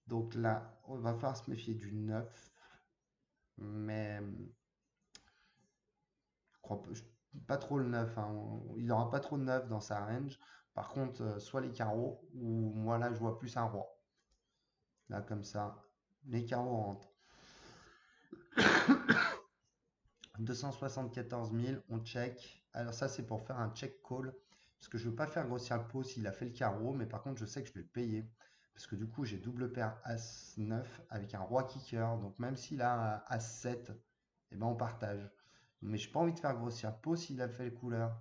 Donc là, on va falloir se méfier du 9. Mais je crois pas trop le 9, hein. Il n'aura pas trop de 9 dans sa range. Par contre, soit les carreaux, ou moi là, je vois plus un roi. Là, comme ça, les carreaux rentrent. 274 000, on check. Alors ça, c'est pour faire un check call. Parce que je ne veux pas faire grossir le pot s'il a fait le carreau. Mais par contre, je sais que je vais le payer. Parce que du coup, j'ai double paire As-9 avec un roi kicker. Donc même s'il a As-7, eh ben, on partage. Mais j'ai pas envie de faire grossir le pot s'il a fait le couleur.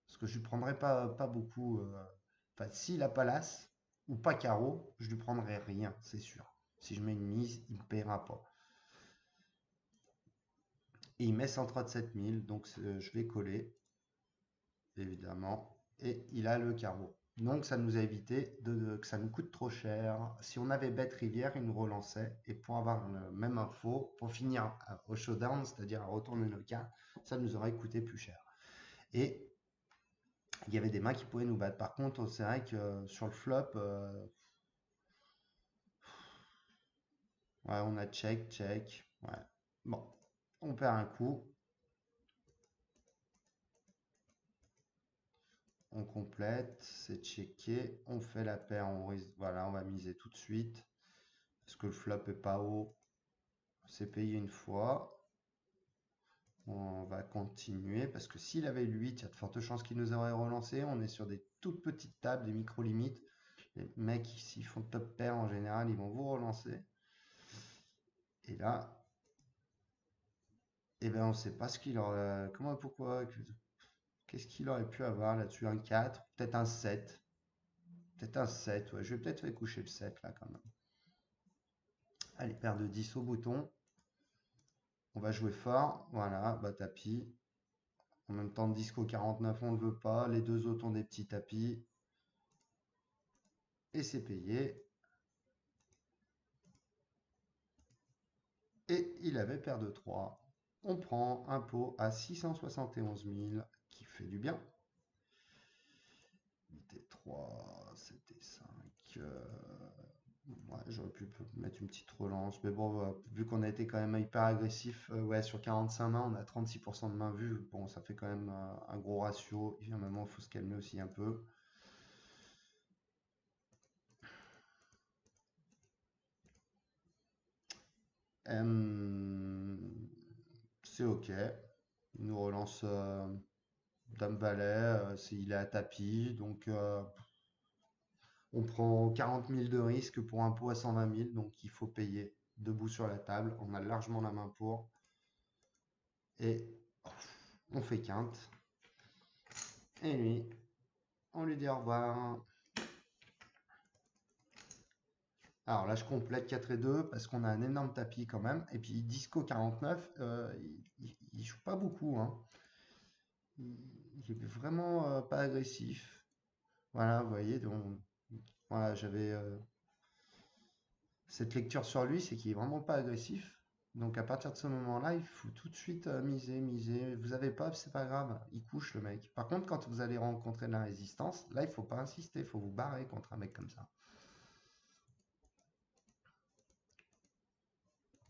Parce que je lui prendrai pas beaucoup. Enfin, s'il a pas l'As ou pas carreau, je lui prendrai rien, c'est sûr. Si je mets une mise, il ne me paiera pas. Et il met 137 000, donc je vais coller, évidemment. Et il a le carreau. Donc ça nous a évité que ça nous coûte trop cher. Si on avait bête rivière, il nous relançait. Et pour avoir le même info, pour finir au showdown, c'est-à-dire à retourner nos cartes, ça nous aurait coûté plus cher. Et il y avait des mains qui pouvaient nous battre. Par contre, c'est vrai que sur le flop, ouais, on a check, check. Ouais. Bon, on perd un coup. On complète, c'est checké. On fait la paire, voilà, on va miser tout de suite. Parce que le flop est pas haut. C'est payé une fois. On va continuer. Parce que s'il avait le 8, il y a de fortes chances qu'il nous aurait relancé. On est sur des toutes petites tables, des micro-limites. Les mecs, s'ils font top pair en général, ils vont vous relancer. Et là, eh ben, on ne sait pas ce qu'il aurait. Comment, pourquoi qu'est-ce qu'il aurait pu avoir là-dessus? Un 4, peut-être un 7. Peut-être un 7, ouais. Je vais peut-être faire coucher le 7 là quand même. Allez, paire de 10 au bouton. On va jouer fort. Voilà, bah tapis. En même temps, disco 49, on ne le veut pas. Les deux autres ont des petits tapis. Et c'est payé. Et il avait paire de 3. On prend un pot à 671 000 qui fait du bien. C'était 3, c'était 5. Ouais, j'aurais pu mettre une petite relance, mais bon, vu qu'on a été quand même hyper agressif, ouais, sur 45 mains, on a 36% de mains vues. Bon, ça fait quand même un gros ratio. Il y a un moment, il faut se calmer aussi un peu. Euh, c'est ok. Il nous relance Dame Valet, il est à tapis, donc on prend 40 000 de risque pour un pot à 120 000, donc il faut payer debout sur la table. On a largement la main pour. Et on fait quinte. Et lui, on lui dit au revoir. Alors là, je complète 4 et 2 parce qu'on a un énorme tapis quand même. Et puis Disco 49, il joue pas beaucoup, hein. Il est vraiment pas agressif. Voilà, vous voyez, donc voilà, j'avais cette lecture sur lui, c'est qu'il est vraiment pas agressif. Donc à partir de ce moment-là, il faut tout de suite miser, miser. Vous avez pas, c'est pas grave, il couche le mec. Par contre, quand vous allez rencontrer de la résistance, là, il faut pas insister, il faut vous barrer contre un mec comme ça.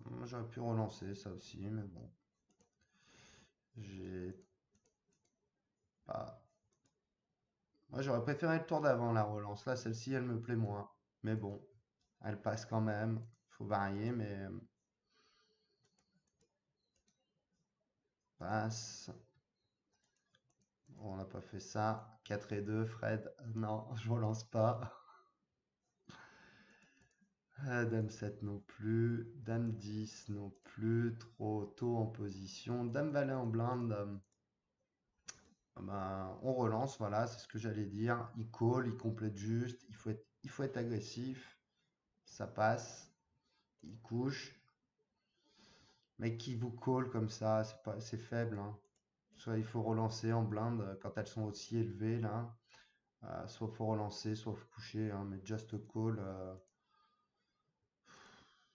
Moi, j'aurais pu relancer ça aussi, mais bon, j'ai pas. Moi, j'aurais préféré le tour d'avant, la relance. Là, celle-ci, elle me plaît moins. Mais bon, elle passe quand même. Faut varier, mais passe. Bon, on n'a pas fait ça. 4 et 2, Fred. Non, je relance pas. Dame 7 non plus. Dame 10 non plus. Trop tôt en position. Dame Valet en blinde. Ben, on relance, voilà, c'est ce que j'allais dire. Il call, il complète juste. Il faut être agressif. Ça passe. Il couche. Mais qui vous call comme ça, c'est faible, hein. Soit il faut relancer en blinde quand elles sont aussi élevées là. Soit faut relancer, soit faut coucher, hein, mais just call.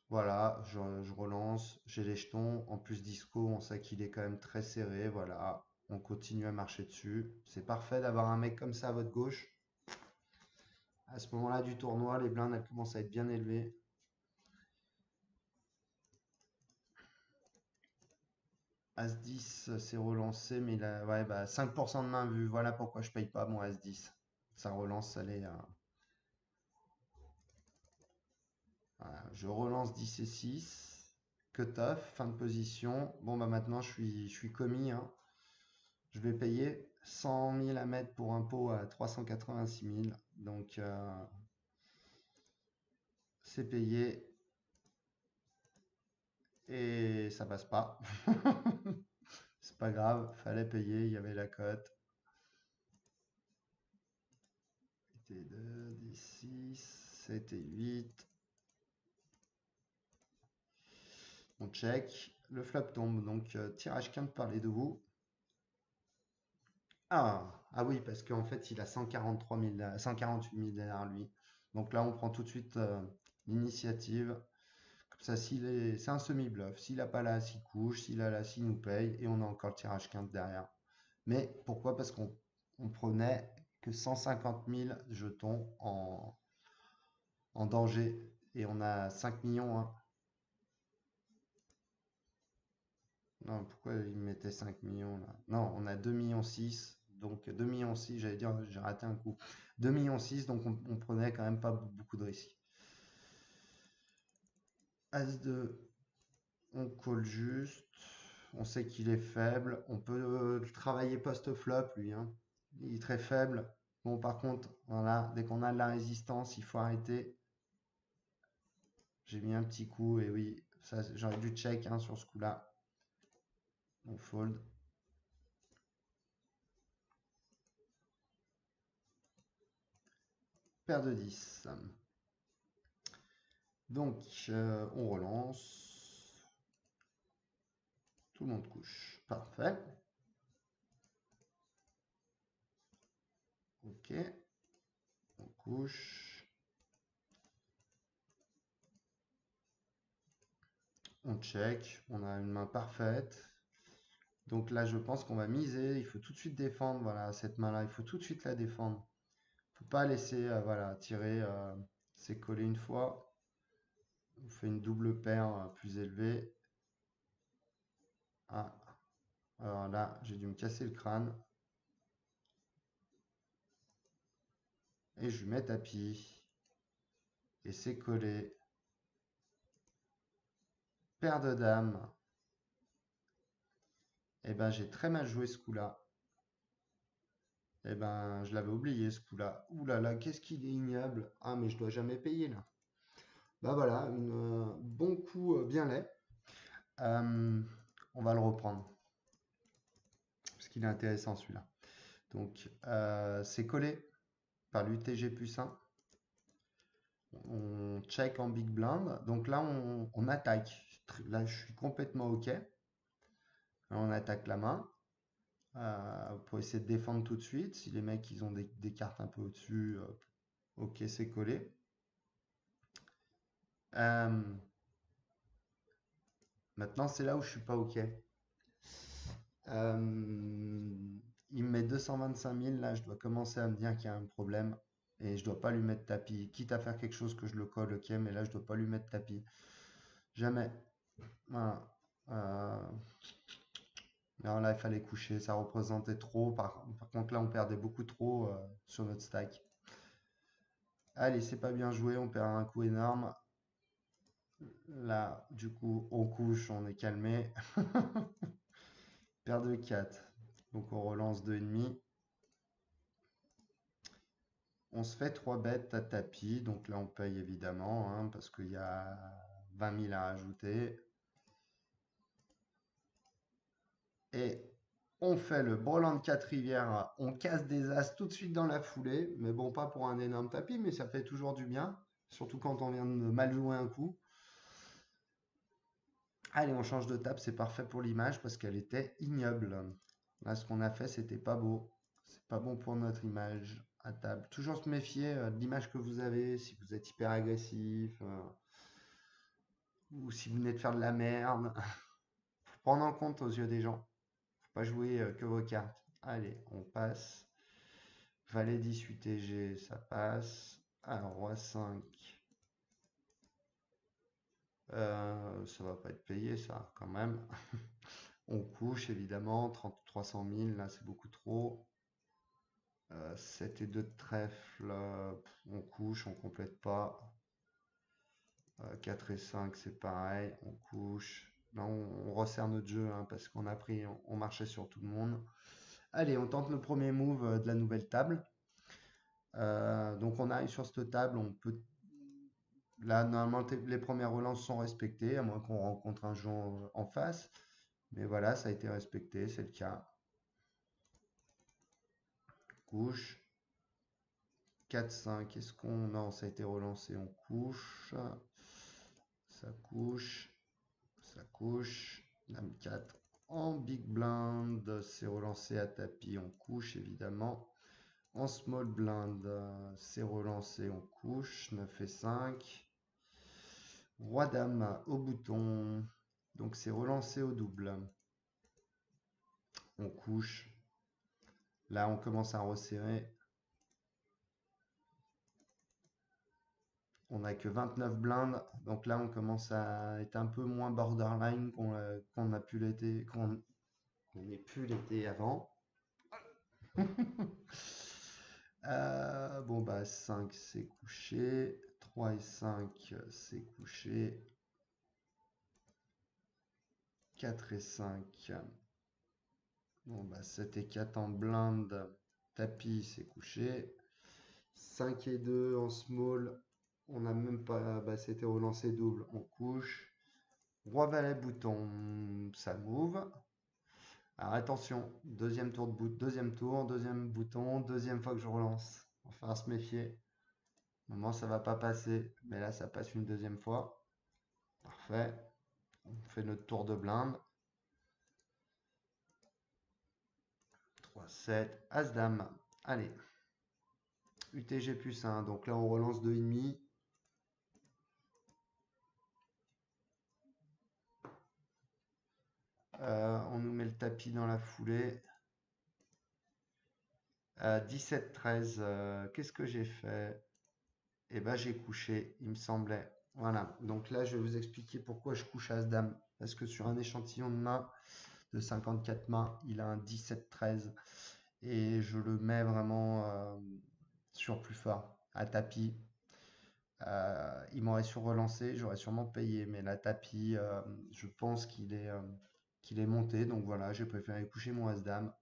Voilà, je relance, j'ai les jetons. En plus disco, on sait qu'il est quand même très serré. Voilà, on continue à marcher dessus. C'est parfait d'avoir un mec comme ça à votre gauche. À ce moment-là du tournoi, les blindes elles commencent à être bien élevées. As-10, c'est relancé, mais il a, ouais, bah, 5% de main vue. Voilà pourquoi je paye pas mon As-10. Ça relance, allez. Voilà, je relance 10 et 6. Cut-off, fin de position. Bon, bah maintenant, je suis commis, hein. Je vais payer 100 000 à mettre pour un pot à 386 000. Donc, c'est payé et ça passe pas. C'est pas grave, fallait payer, il y avait la cote. C'était 2, 10, 6, 7 et 8. On check. Le flop tombe, donc tirage quinte par les deux bouts. Ah oui, parce qu'en fait, il a 143 000, 148 000 derrière lui. Donc là, on prend tout de suite l'initiative. Comme ça, c'est un semi-bluff. S'il n'a pas la il couche. S'il a la il nous paye. Et on a encore le tirage quinte derrière. Mais pourquoi? Parce qu'on prenait que 150 000 jetons en danger. Et on a 5 millions, hein. Non, pourquoi il mettait 5 millions là? Non, on a 2 millions 6. Donc 2 millions 6, j'allais dire, j'ai raté un coup. 2 millions 6, donc on prenait quand même pas beaucoup de risques. As-2, on colle juste. On sait qu'il est faible. On peut le travailler post-flop, lui, hein. Il est très faible. Bon, par contre, voilà, dès qu'on a de la résistance, il faut arrêter. J'ai mis un petit coup, et oui, ça, j'aurais dû check, hein, sur ce coup-là. On fold. Paire de 10. Donc, on relance. Tout le monde couche. Parfait. Ok. On couche. On check. On a une main parfaite. Donc là, je pense qu'on va miser. Il faut tout de suite défendre. Voilà, cette main-là, il faut tout de suite la défendre. Il ne faut pas laisser, voilà, tirer. C'est collé une fois. On fait une double paire plus élevée. Ah, alors là, j'ai dû me casser le crâne. Et je lui mets tapis. Et c'est collé. Paire de dames. Eh ben, j'ai très mal joué ce coup-là. Eh ben, je l'avais oublié ce coup-là. Ouh là là, qu'est-ce qu'il est ignoble. Ah, mais je dois jamais payer là. Bah voilà, un bon coup bien laid. Euh, on va le reprendre. Parce qu'il est intéressant celui-là. Donc, c'est collé par l'UTG plus 1. On check en big blind. Donc là, on attaque. Là, je suis complètement OK. Là, on attaque la main. Pour essayer de défendre tout de suite. Si les mecs ils ont des cartes un peu au-dessus, ok, c'est collé. Euh, Maintenant, c'est là où je suis pas ok. Il me met 225 000, là, je dois commencer à me dire qu'il y a un problème et je dois pas lui mettre tapis. Quitte à faire quelque chose que je le colle, ok, mais là, je dois pas lui mettre tapis. Jamais. Voilà. Non, là, il fallait coucher, ça représentait trop. Par contre, là, on perdait beaucoup trop sur notre stack. Allez, c'est pas bien joué, on perd un coup énorme. Là, du coup, on couche, on est calmé. Paire de 4. Donc on relance 2,5. On se fait 3 bêtes à tapis. Donc là, on paye évidemment, hein, parce qu'il y a 20 000 à rajouter. Et on fait le Brelan 4 rivières. On casse des as tout de suite dans la foulée. Mais bon, pas pour un énorme tapis, mais ça fait toujours du bien. Surtout quand on vient de mal jouer un coup. Allez, on change de table, c'est parfait pour l'image parce qu'elle était ignoble. Là, ce qu'on a fait, c'était pas beau. C'est pas bon pour notre image à table. Toujours se méfier de l'image que vous avez, si vous êtes hyper agressif, ou si vous venez de faire de la merde. Faut prendre en compte aux yeux des gens. Faut pas jouer que vos cartes. Allez, on passe. Valet 18 TG, ça passe. Alors, roi 5. Ça va pas être payé, ça, quand même. On couche, évidemment. 300 000, là, c'est beaucoup trop. 7 et 2 de trèfle, on couche, on complète pas. 4 et 5, c'est pareil, on couche. Là, on resserre notre jeu hein, parce qu'on a pris, on marchait sur tout le monde. Allez, on tente le premier move de la nouvelle table. Donc on arrive sur cette table, on peut. Là, normalement, les premières relances sont respectées, à moins qu'on rencontre un jeu en face. Mais voilà, ça a été respecté, c'est le cas. Couche. 4, 5, est-ce qu'on... Non, ça a été relancé, on couche. Ça couche. Ça couche. Dame 4 en big blind. C'est relancé à tapis, on couche évidemment. En small blind, c'est relancé, on couche. 9 et 5. Roi dame au bouton. Donc c'est relancé au double. On couche. Là, on commence à resserrer. On n'a que 29 blindes, donc là on commence à être un peu moins borderline qu'on a pu l'être, qu'on ait pu l'être avant. Bon bah 5 c'est couché, 3 et 5 c'est couché, 4 et 5, bon bah 7 et 4 en blinde, tapis c'est couché, 5 et 2 en small, on n'a même pas, bah c'était relancé double, on couche. Roi valet bouton, ça move. Alors attention, deuxième tour de deuxième tour, deuxième bouton, deuxième fois que je relance. Il va falloir se méfier. Au moment ça va pas passer, mais là ça passe une deuxième fois. Parfait. On fait notre tour de blinde. 3, 7, As dame. Allez. UTG plus 1. Donc là on relance 2,5. On nous met le tapis dans la foulée. 17, 13. Qu'est-ce que j'ai fait? Eh ben j'ai couché, il me semblait. Voilà, donc là je vais vous expliquer pourquoi je couche As-Dame. Parce que sur un échantillon de main de 54 mains, il a un 17-13 et je le mets vraiment sur plus fort, à tapis. Il m'aurait sur relancé, j'aurais sûrement payé, mais la tapis, je pense qu'il est monté, donc voilà, j'ai préféré coucher mon As-Dame.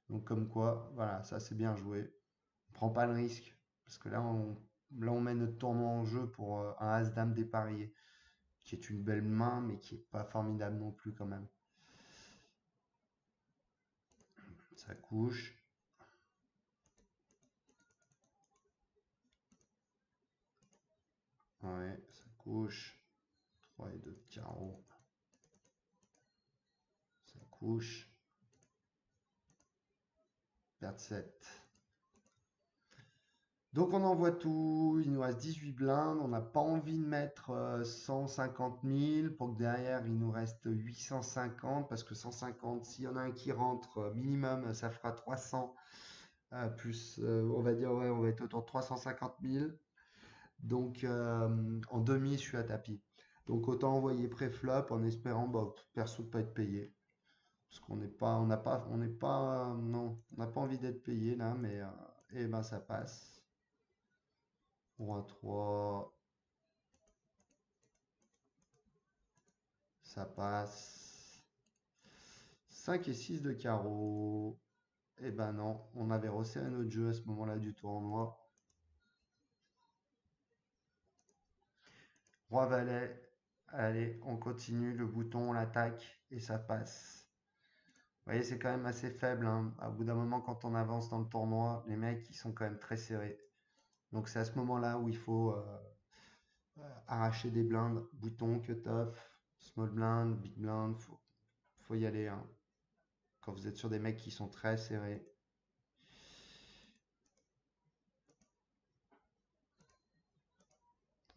Donc comme quoi, voilà, ça c'est bien joué. On prend pas le risque, parce que là on met notre tournoi en jeu pour un As-Dame dépareillé, qui est une belle main, mais qui est pas formidable non plus quand même. Ça couche, ouais, ça couche. 3 et 2 de carreau, ça couche. Perte 7. Donc on envoie tout, il nous reste 18 blindes, on n'a pas envie de mettre 150 000 pour que derrière il nous reste 850 parce que 150, s'il y en a un qui rentre minimum, ça fera 300 plus, on va dire, ouais, on va être autour de 350 000. Donc en demi, je suis à tapis. Donc autant envoyer pré-flop en espérant, bah, perso, de pas être payé. Parce qu'on n'est pas, on n'a pas, on n'est pas, non, on n'a pas envie d'être payé là, mais eh ben ça passe. Roi 3, ça passe. 5 et 6 de carreau. Eh ben non, on avait resserré notre jeu à ce moment-là du tournoi. Roi valet. Allez, on continue. Le bouton, on l'attaque et ça passe. Vous voyez, c'est quand même assez faible, hein. À bout d'un moment, quand on avance dans le tournoi, les mecs, ils sont quand même très serrés. Donc c'est à ce moment-là où il faut arracher des blindes. Bouton, cut-off, small blind, big blind. Faut y aller, hein. Quand vous êtes sur des mecs qui sont très serrés.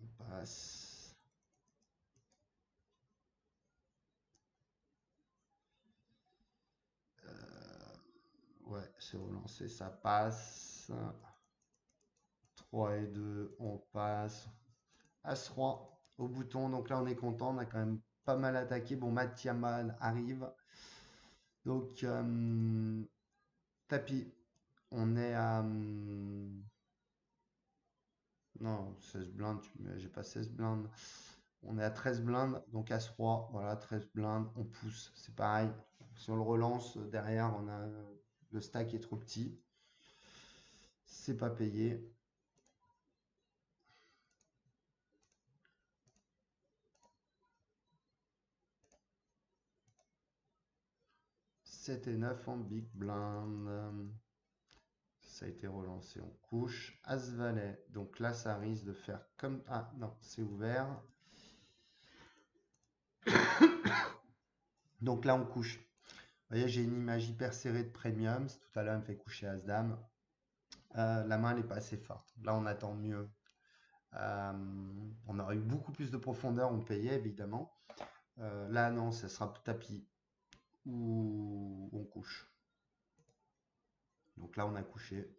On passe. Ouais, c'est relancé, ça passe. 3 et 2, on passe. As-Roi au bouton, donc là on est content, on a quand même pas mal attaqué. Bon, Mathiamal arrive. Donc, tapis, on est à... non, 16 blindes, j'ai pas 16 blindes. On est à 13 blindes, donc As-Roi, voilà, 13 blindes, on pousse, c'est pareil. Si on le relance, derrière, le stack est trop petit. C'est pas payé. 7 et 9 en big blind. Ça a été relancé, on couche. As-Valet, donc là ça risque de faire comme... Ah non, c'est ouvert. Donc là on couche. Vous voyez, j'ai une image hyper serrée de premium. Tout à l'heure, elle me fait coucher As-Dame. La main, elle n'est pas assez forte. Là, on attend mieux. Euh, on aurait eu beaucoup plus de profondeur, on payait évidemment. Là, non, ça sera tapis ou on couche. Donc là, on a couché.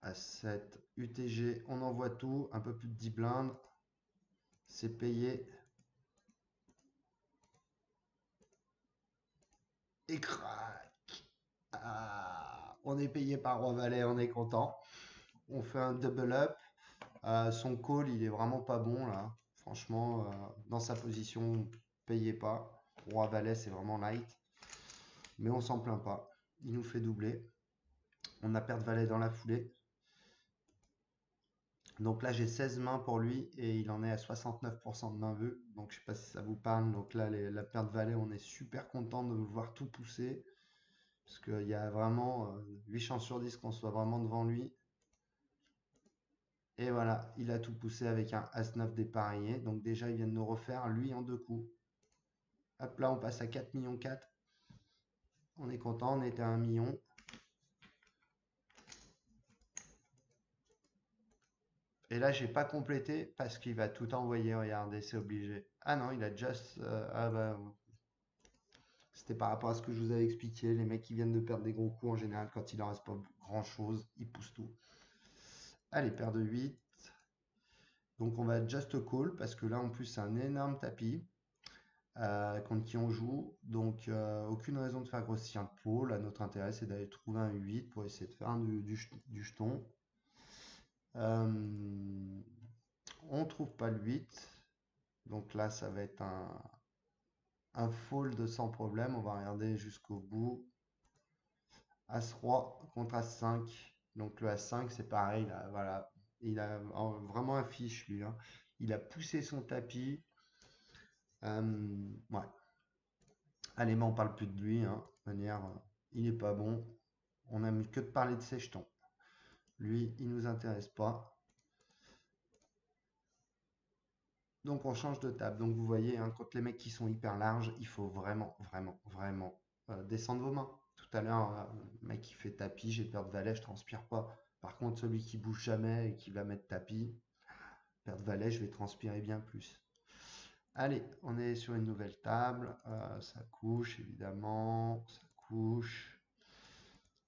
As-7, UTG, on envoie tout. Un peu plus de 10 blindes. C'est payé. Et crac. Ah, on est payé par Roi Valet, on est content. On fait un double up. Son call, il est vraiment pas bon là. Franchement, dans sa position, payez pas. Roi Valet, c'est vraiment light. Mais on s'en plaint pas. Il nous fait doubler. On a perte Valet dans la foulée. Donc là, j'ai 16 mains pour lui et il en est à 69% de main vue. Donc je sais pas si ça vous parle. Donc là, la perte Valet, on est super content de voir tout pousser. Parce qu'il y a vraiment 8 chances sur 10 qu'on soit vraiment devant lui. Et voilà, il a tout poussé avec un As-9 dépareillé. Donc déjà, il vient de nous refaire lui en deux coups. Hop là, on passe à 4 millions 4. On est content, on était à 1 million. Et là, j'ai pas complété parce qu'il va tout envoyer. Regardez, c'est obligé. Ah non, il a just. Ah bah, C'était par rapport à ce que je vous avais expliqué. Les mecs qui viennent de perdre des gros coups, en général, quand il leur reste pas grand-chose, ils poussent tout. Allez, paire de 8. Donc on va just call, parce que là, en plus, c'est un énorme tapis contre qui on joue. Donc aucune raison de faire grossir le pot. Là, notre intérêt, c'est d'aller trouver un 8 pour essayer de faire du jeton. On trouve pas le 8. Donc là, ça va être un fold sans problème. On va regarder jusqu'au bout. As-Roi contre As-5. Donc le As-5, c'est pareil. Là, voilà. Il a vraiment un fiche, lui, hein. Il a poussé son tapis. Ouais. Allez, mais on parle plus de lui, hein. De manière, il est pas bon. On n'aime que de parler de ses jetons. Lui, il nous intéresse pas. Donc on change de table. Donc vous voyez, hein, quand les mecs qui sont hyper larges, il faut vraiment, vraiment, vraiment descendre vos mains. Tout à l'heure, le mec qui fait tapis, j'ai peur de valet, je transpire pas. Par contre, celui qui bouge jamais et qui va mettre tapis, peur de valet, je vais transpirer bien plus. Allez, on est sur une nouvelle table. Ça couche, évidemment. Ça couche.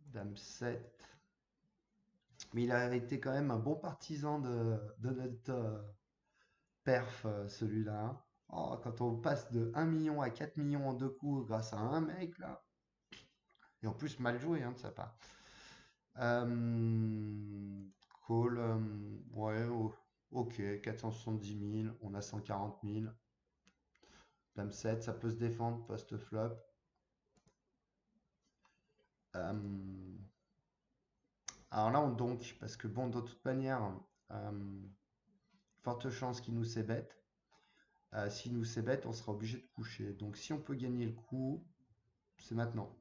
Dame 7. Mais il a été quand même un bon partisan de notre perf, celui-là, hein. Oh, quand on passe de 1 million à 4 millions en 2 coups grâce à un mec, là. Et en plus, mal joué, hein, de sa part. Call, ouais, ok, 470 000, on a 140 000. Dame 7, ça peut se défendre post-flop. Alors là, on donc, parce que bon, de toute manière, forte chance qu'il nous bête. S'il nous bête, on sera obligé de coucher. Donc si on peut gagner le coup, c'est maintenant.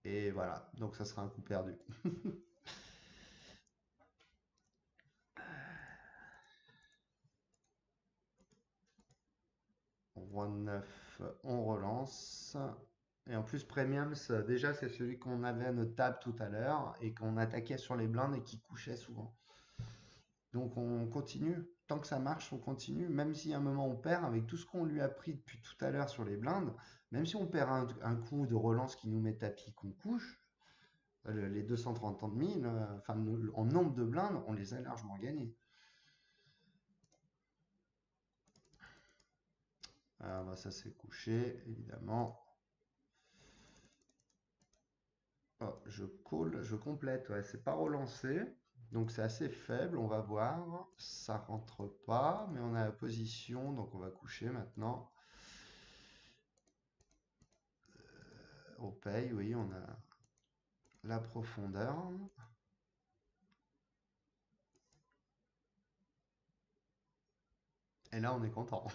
Et voilà, donc ça sera un coup perdu. Roi 9, on relance. Et en plus, Premium, déjà, c'est celui qu'on avait à notre table tout à l'heure et qu'on attaquait sur les blindes et qui couchait souvent. Donc on continue. Tant que ça marche, on continue. Même si à un moment on perd, avec tout ce qu'on lui a pris depuis tout à l'heure sur les blindes, même si on perd un coup de relance qui nous met tapis, qu'on couche, les 230 000, enfin, en nombre de blindes, on les a largement gagnés. Alors, bah, ça c'est couché, évidemment. Oh, je call, je complète, ouais, c'est pas relancé. Donc c'est assez faible, on va voir. Ça rentre pas, mais on a la position, donc on va coucher maintenant. On paye, oui, on a la profondeur. Et là, on est content.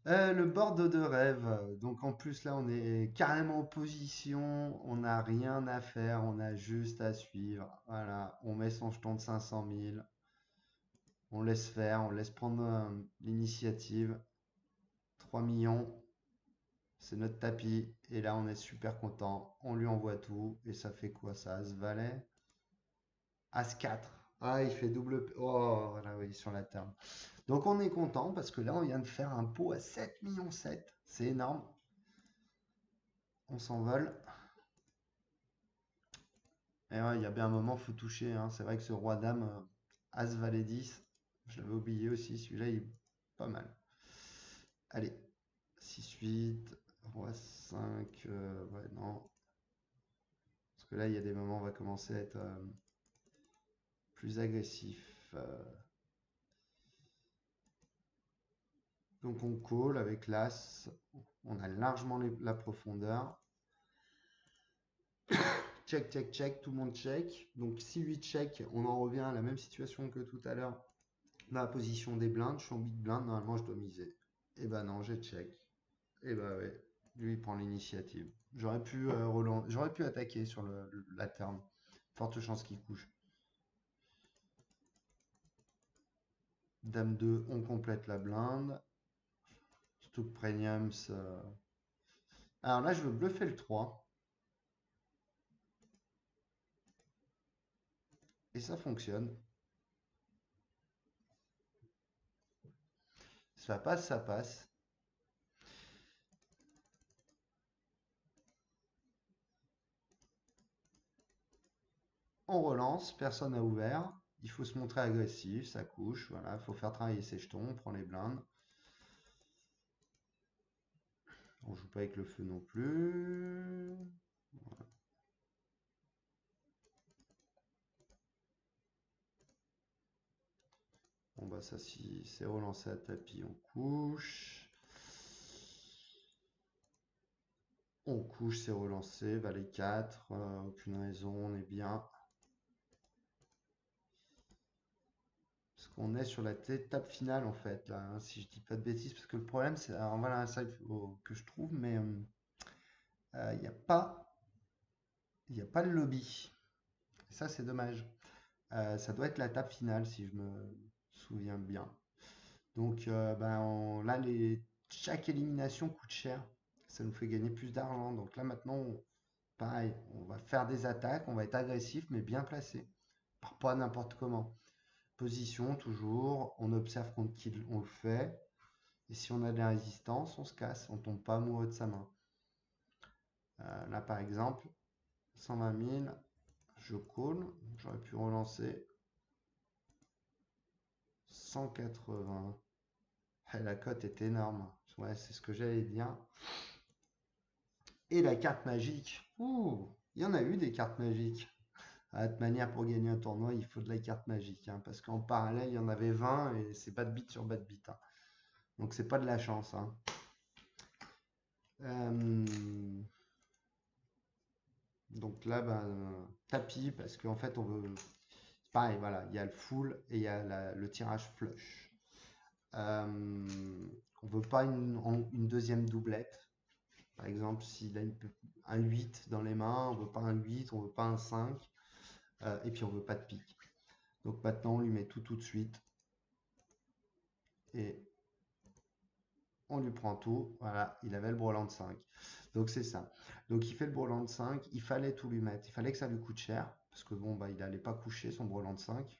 Le board de rêve. Donc en plus là, on est carrément en position. On n'a rien à faire. On a juste à suivre. Voilà. On met son jeton de 500 000. On laisse faire. On laisse prendre l'initiative. 3 millions. C'est notre tapis. Et là, on est super content. On lui envoie tout. Et ça fait quoi ça? As valet. As 4. Ah, il fait double. Oh, voilà, oui, sur la table. Donc on est content parce que là, on vient de faire un pot à 7 millions 7. C'est énorme. On s'envole. Et ouais, il y a bien un moment, faut toucher, hein. C'est vrai que ce roi dame, As valet 10, je l'avais oublié aussi. Celui-là, il est pas mal. Allez, 6-8, roi 5, ouais, non. Parce que là, il y a des moments, on va commencer à être plus agressif. Donc on call avec l'As. On a largement la profondeur. Check, check, check, tout le monde check. Donc si 8 check, on en revient à la même situation que tout à l'heure dans la position des blindes. Je suis en big blind, normalement je dois miser. Et ben non, j'ai check. Et ben ouais, lui il prend l'initiative. J'aurais pu attaquer sur la turn. Forte chance qu'il couche. Dame 2, on complète la blinde. Stock Premiums. Alors là, je veux bluffer le 3. Et ça fonctionne. Ça passe, ça passe. On relance, personne n'a ouvert. Il faut se montrer agressif, ça couche, voilà, il faut faire travailler ses jetons, on prend les blindes. On joue pas avec le feu non plus. Bon bah ça si c'est relancé à tapis, on couche. On couche, c'est relancé, valet 4, aucune raison, on est bien. Parce qu'on est sur la étape finale en fait, là, hein, si je dis pas de bêtises, parce que le problème c'est, alors voilà ça que je trouve, mais il n'y a pas, il a pas le lobby. Et ça c'est dommage. Ça doit être la table finale si je me souviens bien. Donc ben, là, chaque élimination coûte cher. Ça nous fait gagner plus d'argent. Donc là maintenant, pareil, on va faire des attaques, on va être agressif mais bien placé. Pas n'importe comment. Position toujours, on observe contre qui on le fait. Et si on a de la résistance, on se casse, on tombe pas amoureux de sa main. Là par exemple, 120 000, je call, j'aurais pu relancer 180. Ah, la cote est énorme. Ouais, c'est ce que j'allais dire. Et la carte magique. Ouh, il y en a eu des cartes magiques. De toute manière, pour gagner un tournoi, il faut de la carte magique, hein, parce qu'en parallèle, il y en avait 20 et c'est pas de bit sur bas de bit, hein. Donc c'est pas de la chance, hein. Euh, donc là, ben, tapis, parce qu'en fait, on veut. Pareil, voilà, il y a le full et il y a le tirage flush. On veut pas une deuxième doublette. Par exemple, s'il a un 8 dans les mains, on veut pas un 8, on veut pas un 5, et puis on veut pas de pique. Donc maintenant, on lui met tout de suite, et on lui prend tout. Voilà, il avait le brelan de 5. Donc c'est ça. Donc il fait le brelan de 5, il fallait tout lui mettre, il fallait que ça lui coûte cher, parce que bon, bah, il n'allait pas coucher son brelan de 5.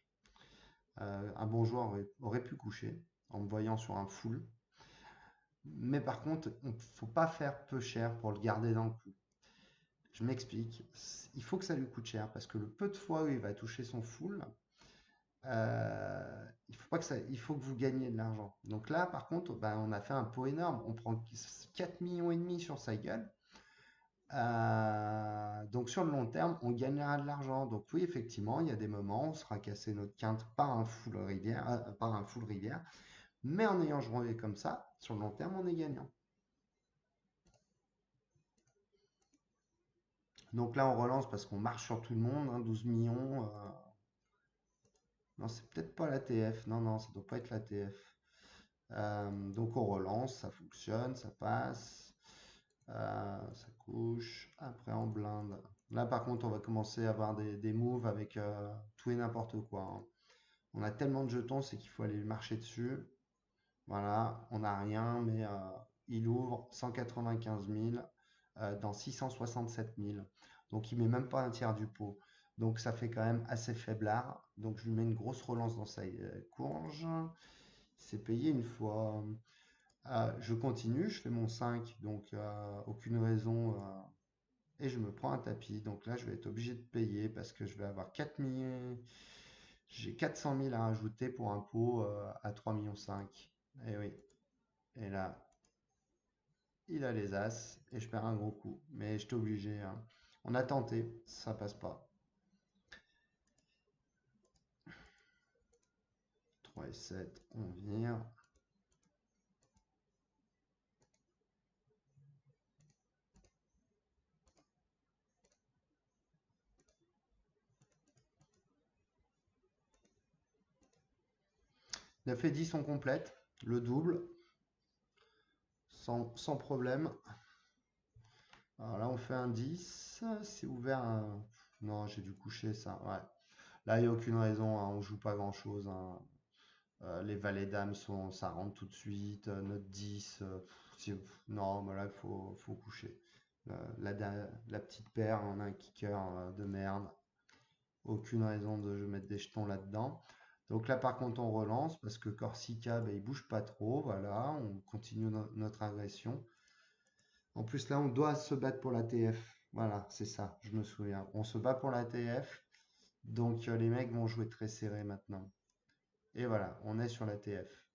Un bon joueur aurait pu coucher, en me voyant sur un full. Mais par contre, il ne faut pas faire peu cher pour le garder dans le coup. Je m'explique. Il faut que ça lui coûte cher parce que le peu de fois où il va toucher son full, il faut pas que ça, il faut que vous gagniez de l'argent. Donc là, par contre, ben, on a fait un pot énorme. On prend 4 millions et demi sur sa gueule. Donc sur le long terme, on gagnera de l'argent. Donc oui, effectivement, il y a des moments, on sera cassé notre quinte par un full rivière, mais en ayant joué comme ça, sur le long terme, on est gagnant. Donc là, on relance parce qu'on marche sur tout le monde, hein, 12 millions. Non, c'est peut-être pas la TF. Non, non, ça doit pas être la TF. Donc on relance, ça fonctionne, ça passe, ça couche. Après en blinde. Là par contre, on va commencer à avoir des moves avec tout et n'importe quoi, hein. On a tellement de jetons, c'est qu'il faut aller marcher dessus. Voilà, on n'a rien, mais il ouvre 195 000 dans 667 000. Donc il met même pas un tiers du pot. Donc ça fait quand même assez faiblard. Donc je lui mets une grosse relance dans sa courge. C'est payé une fois. Je continue, je fais mon 5, donc aucune raison. Et je me prends un tapis. Donc là, je vais être obligé de payer parce que je vais avoir 4 millions. J'ai 400 000 à rajouter pour un pot à 3,5 millions. Et oui. Et là, il a les as et je perds un gros coup. Mais j'étais obligé, hein. On a tenté, ça passe pas. 3 et 7, on vire. 9 et 10, on complète. Le double, sans problème. Alors là, on fait un 10. C'est ouvert un. Non, j'ai dû coucher ça. Ouais. Là, il n'y a aucune raison, hein. On joue pas grand-chose, hein. Les valets dames ça rentre tout de suite. Notre 10. Non, mais là, il faut coucher. La petite paire, on a un kicker de merde. Aucune raison de mettre des jetons là-dedans. Donc là, par contre, on relance parce que Corsica, ben, il bouge pas trop. Voilà, on continue notre agression. En plus, là, on doit se battre pour la TF. Voilà, c'est ça, je me souviens. On se bat pour la TF. Donc les mecs vont jouer très serré maintenant. Et voilà, on est sur la TF.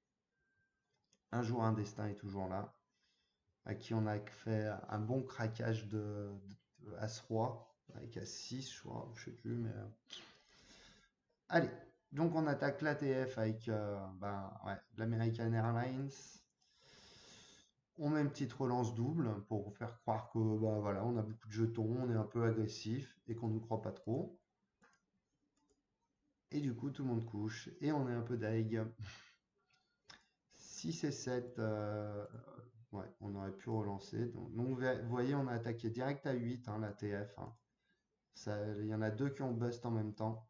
Un jour, un destin est toujours là, à qui on a fait un bon craquage de As-Roi, avec As-6, je crois, je sais plus, mais... Allez, donc on attaque l'ATF avec ouais, l'American Airlines. On met une petite relance double pour vous faire croire que bah, voilà, on a beaucoup de jetons, on est un peu agressif et qu'on ne nous croit pas trop. Et du coup, tout le monde couche et on est un peu daig. 6 et 7, ouais, on aurait pu relancer. Donc, vous voyez, on a attaqué direct à 8, hein, la TF. Hein. Il y en a deux qui ont bust en même temps.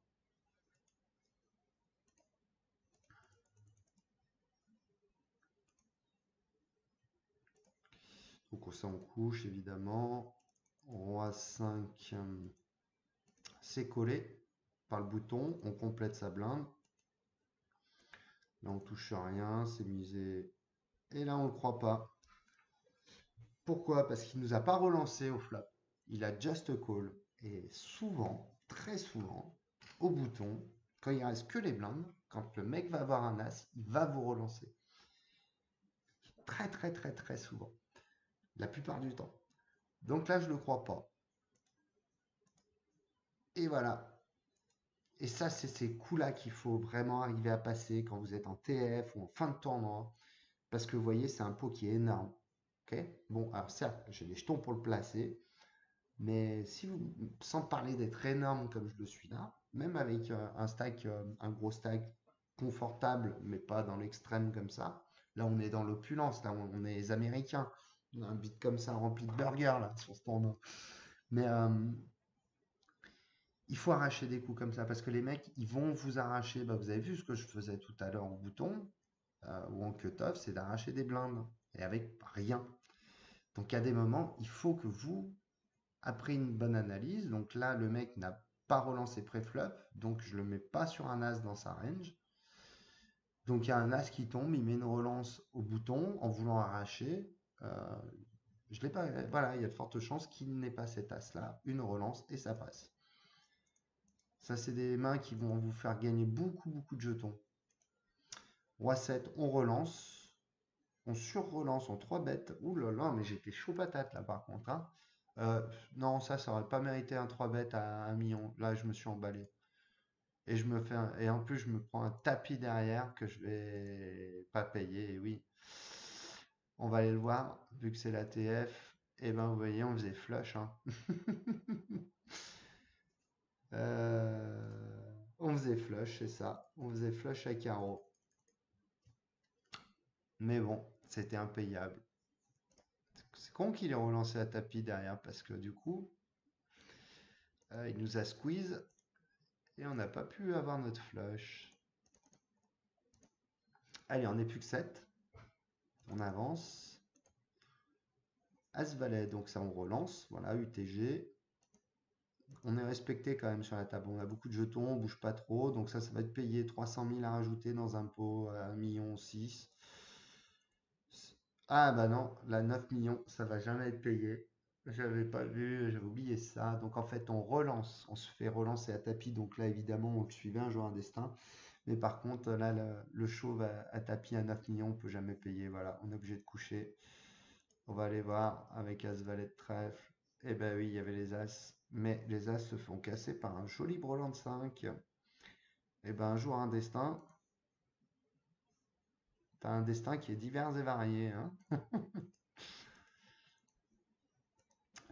Donc ça, on couche, évidemment. Roi 5, c'est collé par le bouton. On complète sa blinde. Là, on touche rien, c'est misé. Et là, on ne le croit pas. Pourquoi? Parce qu'il ne nous a pas relancé au flop. Il a just call. Et souvent, très souvent, au bouton, quand il reste que les blindes, quand le mec va avoir un as, il va vous relancer. Très très très très souvent. La plupart du temps. Donc là, je ne le crois pas. Et voilà. Et ça, c'est ces coups-là qu'il faut vraiment arriver à passer quand vous êtes en TF ou en fin de tournoi. Parce que vous voyez, c'est un pot qui est énorme. Ok. Bon, alors certes, j'ai les jetons pour le placer. Mais si vous, sans parler d'être énorme comme je le suis là, même avec un stack, un gros stack confortable, mais pas dans l'extrême comme ça, là on est dans l'opulence, là on est les Américains. On a un beat comme ça rempli de burgers là sur ce tournoi. Mais il faut arracher des coups comme ça parce que les mecs ils vont vous arracher. Bah, vous avez vu ce que je faisais tout à l'heure en bouton ou en cut-off, c'est d'arracher des blindes et avec rien. Donc à des moments, il faut que vous après une bonne analyse, donc là, le mec n'a pas relancé pré-flop, donc je le mets pas sur un as dans sa range. Donc il y a un as qui tombe, il met une relance au bouton en voulant arracher. Euh, je l'ai pas. Voilà, il y a de fortes chances qu'il n'ait pas cet as-là, une relance et ça passe. Ça, c'est des mains qui vont vous faire gagner beaucoup, beaucoup de jetons. Roi 7, on relance. On sur-relance en 3 bêtes. Ouh là là, mais j'étais chaud patate là par contre. Hein. Euh, non, ça aurait pas mérité un 3 bêtes à 1 million. Là, je me suis emballé. Et et en plus, je me prends un tapis derrière que je vais pas payer. Et oui, on va aller le voir, vu que c'est la TF. Et ben, vous voyez, on faisait flush. Hein. On faisait flush, c'est ça. On faisait flush à carreau. Mais bon, c'était impayable. C'est con qu'il ait relancé à tapis derrière parce que du coup, il nous a squeeze et on n'a pas pu avoir notre flush. Allez, on n'est plus que 7. On avance. As-Valet, donc ça on relance. Voilà, UTG. On est respecté quand même sur la table. On a beaucoup de jetons, on bouge pas trop. Donc ça va être payé 300 000 à rajouter dans un pot à 1,6 million. Ah bah non, la 9 millions, ça va jamais être payé. J'avais pas vu, j'avais oublié ça. Donc en fait, on relance, on se fait relancer à tapis. Donc là, évidemment, on le suivait un jour un destin. Mais par contre, là, le chauve à tapis à 9 millions, on peut jamais payer. Voilà, on est obligé de coucher. On va aller voir avec As-Valet de trèfle. Eh ben oui, il y avait les As. Mais les As se font casser par un joli brelan de 5. Eh ben un jour un destin. T'as un destin qui est divers et varié. Hein.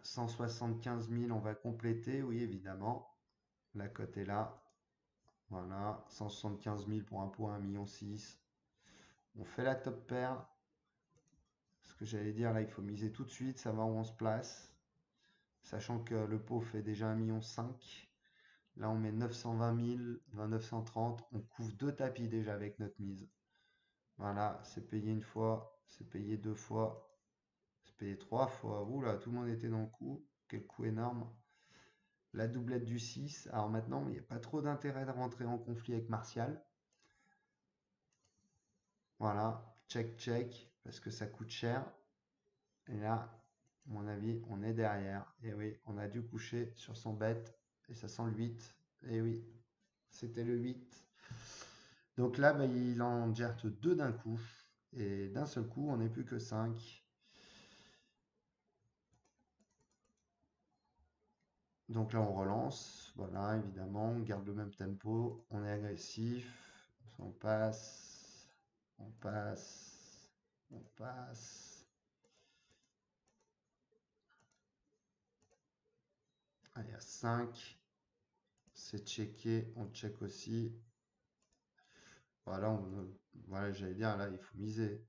175 000, on va compléter, oui, évidemment. La cote est là. Voilà, 175 000 pour un pot à 1,6 million. On fait la top paire. Ce que j'allais dire, là, il faut miser tout de suite, savoir où on se place. Sachant que le pot fait déjà 1,5 million. Là, on met 920 000, 930. On couvre 2 tapis déjà avec notre mise. Voilà, c'est payé une fois, c'est payé 2 fois, c'est payé 3 fois. Ouh là, tout le monde était dans le coup. Quel coup énorme. La doublette du 6. Alors maintenant, il n'y a pas trop d'intérêt de rentrer en conflit avec Martial. Voilà, check, check, parce que ça coûte cher. Et là, à mon avis, on est derrière. Et oui, on a dû coucher sur son bet. Et ça sent le 8. Et oui, C'était le 8. Donc là, bah, il en gerte 2 d'un coup. Et d'un seul coup, on n'est plus que 5. Donc là, on relance. Voilà, évidemment, on garde le même tempo. On est agressif. On passe. On passe. On passe. Allez, à 5. C'est checké. On check aussi. Voilà, voilà, j'allais dire, là, il faut miser.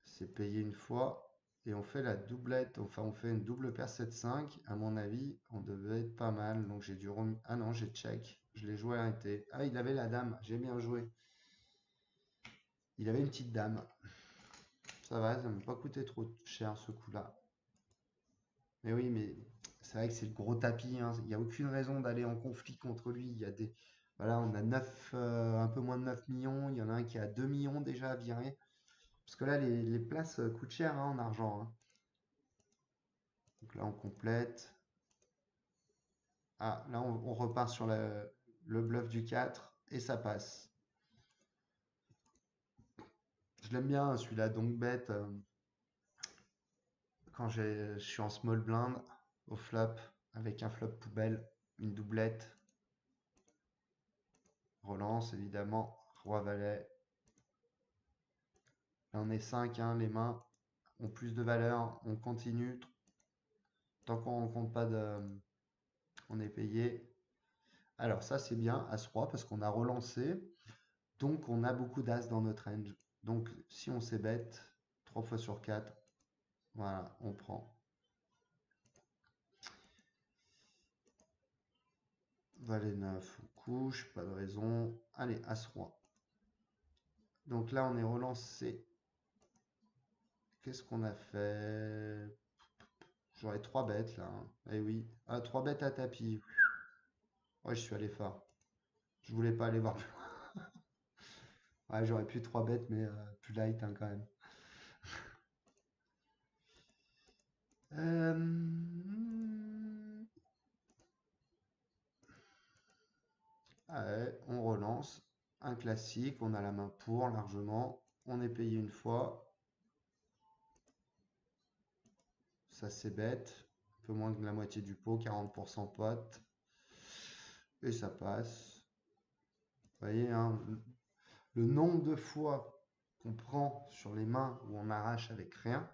C'est payé une fois. Et on fait la doublette. Enfin, on fait une double paire 7-5. À mon avis, on devait être pas mal. Donc j'ai dû Ah non, j'ai check. Je l'ai joué à l'arrêté. Ah, il avait la dame. J'ai bien joué. Il avait une petite dame. Ça va, ça m'a pas coûté trop cher ce coup-là. Mais oui, mais c'est vrai que c'est le gros tapis, hein. Il n'y a aucune raison d'aller en conflit contre lui. Il y a des... Voilà, on a 9, un peu moins de 9 millions. Il y en a un qui a 2 millions déjà à virer. Parce que là, les places coûtent cher, hein, en argent, hein. Donc là, on complète. Ah, là, on repart sur le bluff du 4 et ça passe. Je l'aime bien, celui-là, donc bête. Quand je suis en small blind, au flop, avec un flop poubelle, une doublette. Relance, évidemment. Roi-Valet. Là, on est 5, hein, les mains ont plus de valeur. On continue. Tant qu'on ne compte pas de... On est payé. Alors, ça, c'est bien, As-Roi, parce qu'on a relancé. Donc, on a beaucoup d'As dans notre range. Donc, si on s'ébête, 3 fois sur 4, voilà, on prend. Valet 9, on couche, pas de raison. Allez, As-Roi. Donc là, on est relancé. Qu'est-ce qu'on a fait? J'aurais 3 bêtes là, hein. Eh oui. Ah, 3 bêtes à tapis. Ouais, je suis allé fort. Je voulais pas aller voir plus loin. Ouais, j'aurais pu 3 bêtes, mais plus light, hein, quand même. Euh, ouais, on relance. Un classique, on a la main pour largement. On est payé une fois. Ça, c'est bête. Un peu moins que la moitié du pot, 40% pote. Et ça passe. Vous voyez, hein, le nombre de fois qu'on prend sur les mains où on arrache avec rien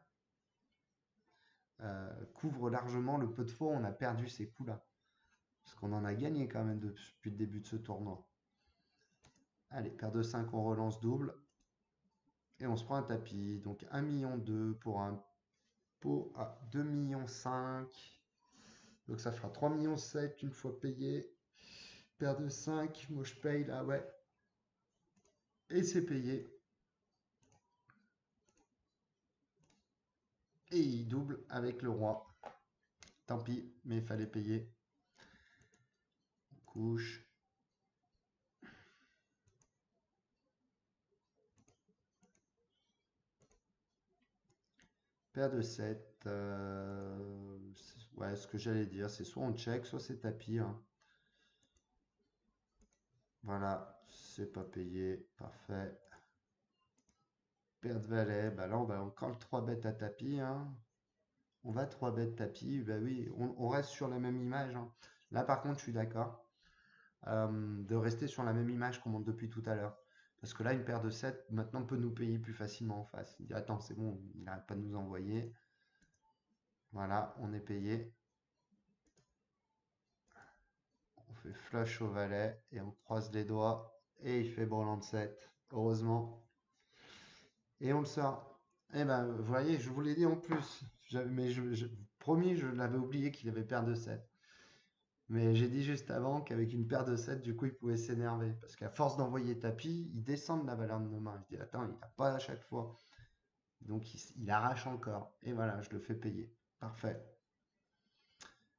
couvre largement le peu de fois où on a perdu ces coups-là. Parce qu'on en a gagné quand même depuis le début de ce tournoi. Allez, paire de 5, on relance double. Et on se prend un tapis. Donc 1,2 million pour un pot à 2,5 millions. Donc ça fera 3,7 millions une fois payé. Paire de 5, moi je paye là, ouais. Et c'est payé. Et il double avec le roi. Tant pis, mais il fallait payer. On couche. Paire de 7. Ouais, ce que j'allais dire, c'est soit on check, soit c'est tapis, hein. Voilà, c'est pas payé. Parfait. Paire de valet. Bah là, on va encore le 3 bêtes à tapis, hein. On va 3 bêtes tapis. Bah oui, on reste sur la même image, hein. Là, par contre, je suis d'accord de rester sur la même image qu'on monte depuis tout à l'heure. Parce que là, une paire de 7 maintenant, peut nous payer plus facilement en face. Il dit, attends, c'est bon, il n'arrête pas de nous envoyer. Voilà, on est payé. On fait flush au valet et on croise les doigts. Et il fait brelan de 7, heureusement. Et on le sort. Eh ben, vous voyez, je vous l'ai dit en plus. Mais promis, je l'avais oublié qu'il avait paire de 7. Mais j'ai dit juste avant qu'avec une paire de 7, du coup, il pouvait s'énerver. Parce qu'à force d'envoyer tapis, il descend de la valeur de nos mains. Je dis, attends, il n'a pas à chaque fois. Donc, il arrache encore. Et voilà, je le fais payer. Parfait.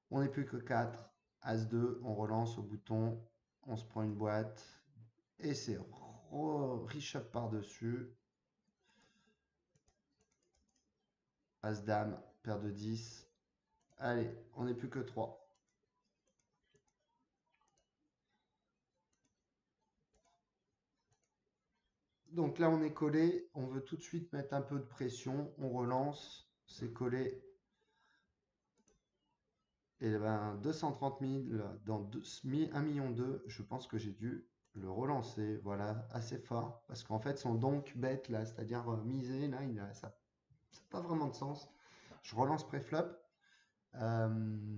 On n'est plus que 4. As-2, on relance au bouton. On se prend une boîte. Et c'est Richard par-dessus. As-Dame, paire de 10. Allez, on n'est plus que 3. Donc là, on est collé. On veut tout de suite mettre un peu de pression. On relance. C'est collé. Et ben 230 000 dans 1 million 2, je pense que j'ai dû le relancer. Voilà, assez fort. Parce qu'en fait, son donk bet là, c'est-à-dire miser, là, ça n'a pas vraiment de sens. Je relance préflop. Euh,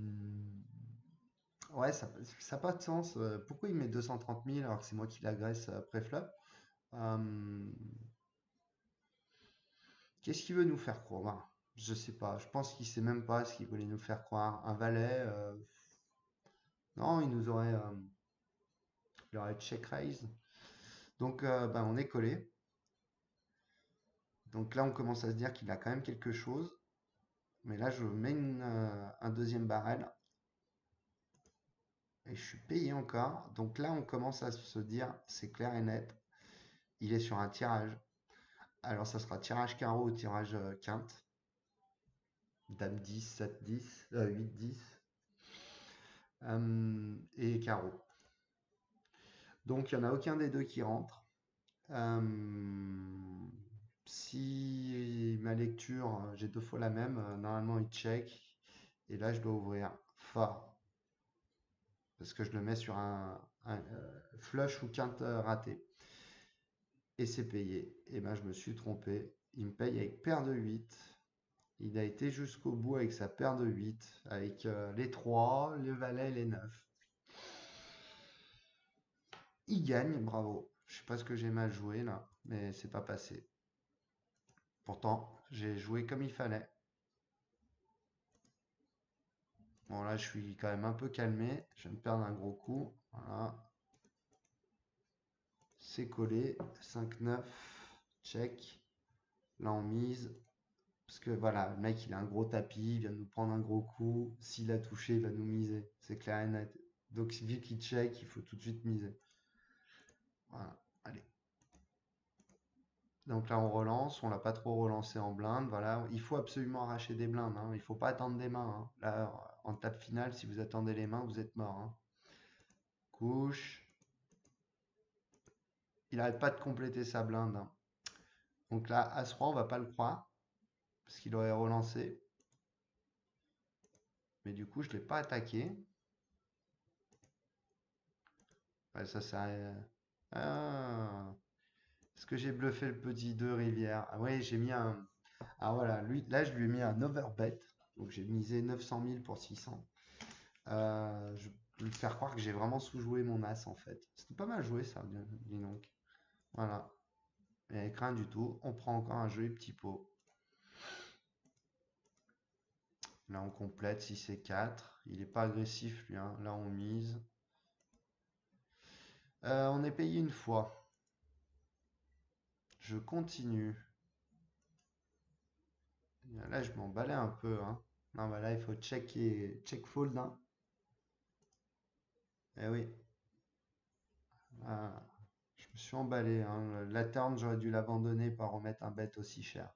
ouais, ça n'a pas de sens. Pourquoi il met 230 000 alors que c'est moi qui l'agresse préflop? Euh, Qu'est-ce qu'il veut nous faire croire? Je sais pas. Je pense qu'il sait même pas ce qu'il voulait nous faire croire. Un valet. Non, il aurait check raise. Donc, ben, on est collé. Donc là, on commence à se dire qu'il a quand même quelque chose. Mais là, je mets un deuxième barrel. Et je suis payé encore. Donc là, on commence à se dire, c'est clair et net. Il est sur un tirage. Alors, ça sera tirage carreau ou tirage quinte. Dame 10, 7, 10, 8, 10. Et carreau. Donc, il n'y en a aucun des deux qui rentre. Euh, Si ma lecture, j'ai deux fois la même, normalement il check. Et là, je dois ouvrir fort. Parce que je le mets sur un flush ou quinte raté. Et c'est payé. Et ben, je me suis trompé. Il me paye avec paire de 8. Il a été jusqu'au bout avec sa paire de 8. Avec les 3, les valets, les 9. Il gagne, bravo. Je sais pas ce que j'ai mal joué là, mais c'est pas passé. Pourtant, j'ai joué comme il fallait. Bon, là, je suis quand même un peu calmé. Je viens de perdre un gros coup. Voilà. C'est collé. 5-9. Check. Là, on mise. Parce que voilà, le mec, il a un gros tapis. Il vient de nous prendre un gros coup. S'il a touché, il va nous miser. C'est clair et net. Donc, vu qu'il check, il faut tout de suite miser. Voilà. Allez. Donc là, on relance. On l'a pas trop relancé en blinde. Voilà. Il faut absolument arracher des blindes, hein. Il faut pas attendre des mains, hein. Là, en table finale, si vous attendez les mains, vous êtes mort, hein. Couche. Il n'arrête pas de compléter sa blinde, hein. Donc là, As-Roi, on va pas le croire. Parce qu'il aurait relancé. Mais du coup, je ne l'ai pas attaqué. Ouais, ça, c'est... Ah. Est-ce que j'ai bluffé le petit 2 rivière? Ah oui, j'ai mis un... Ah voilà, lui, là, je lui ai mis un overbet. Donc j'ai misé 900 000 pour 600. Je vais lui faire croire que j'ai vraiment sous-joué mon As, en fait. C'était pas mal joué, ça, dis donc. Voilà. Et avec rien du tout, on prend encore un joli petit pot. Là, on complète 6 et 4. Il n'est pas agressif, lui, hein. Là, on mise. On est payé une fois. Je continue. Là, je m'emballais un peu, hein. Non, bah là, il faut check fold, hein. Eh oui. Ah, je me suis emballé, hein. La turn, j'aurais dû l'abandonner par remettre un bet aussi cher.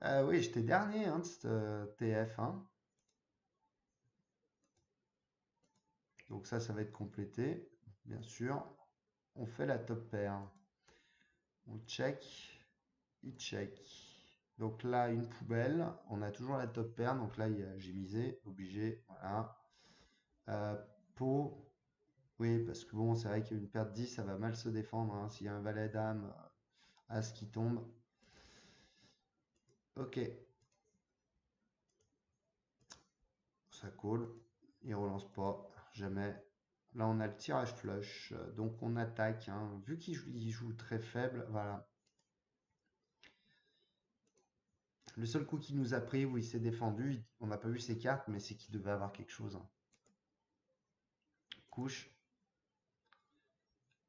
Oui, j'étais dernier, hein, de cette TF, hein. Donc ça va être complété, bien sûr. On fait la top pair. On check. Il check. Donc là, une poubelle. On a toujours la top pair. Donc là, j'ai misé, obligé. Voilà. Pot. Oui, parce que bon, c'est vrai qu'une paire de 10, ça va mal se défendre, hein. S'il y a un valet dame, as qui tombe. Ok. Ça colle. Il relance pas. Jamais. Là, on a le tirage flush. Donc on attaque, hein. Vu il joue très faible, voilà. Le seul coup qu'il nous a pris où il s'est défendu, on n'a pas vu ses cartes, mais c'est qu'il devait avoir quelque chose, hein. Couche.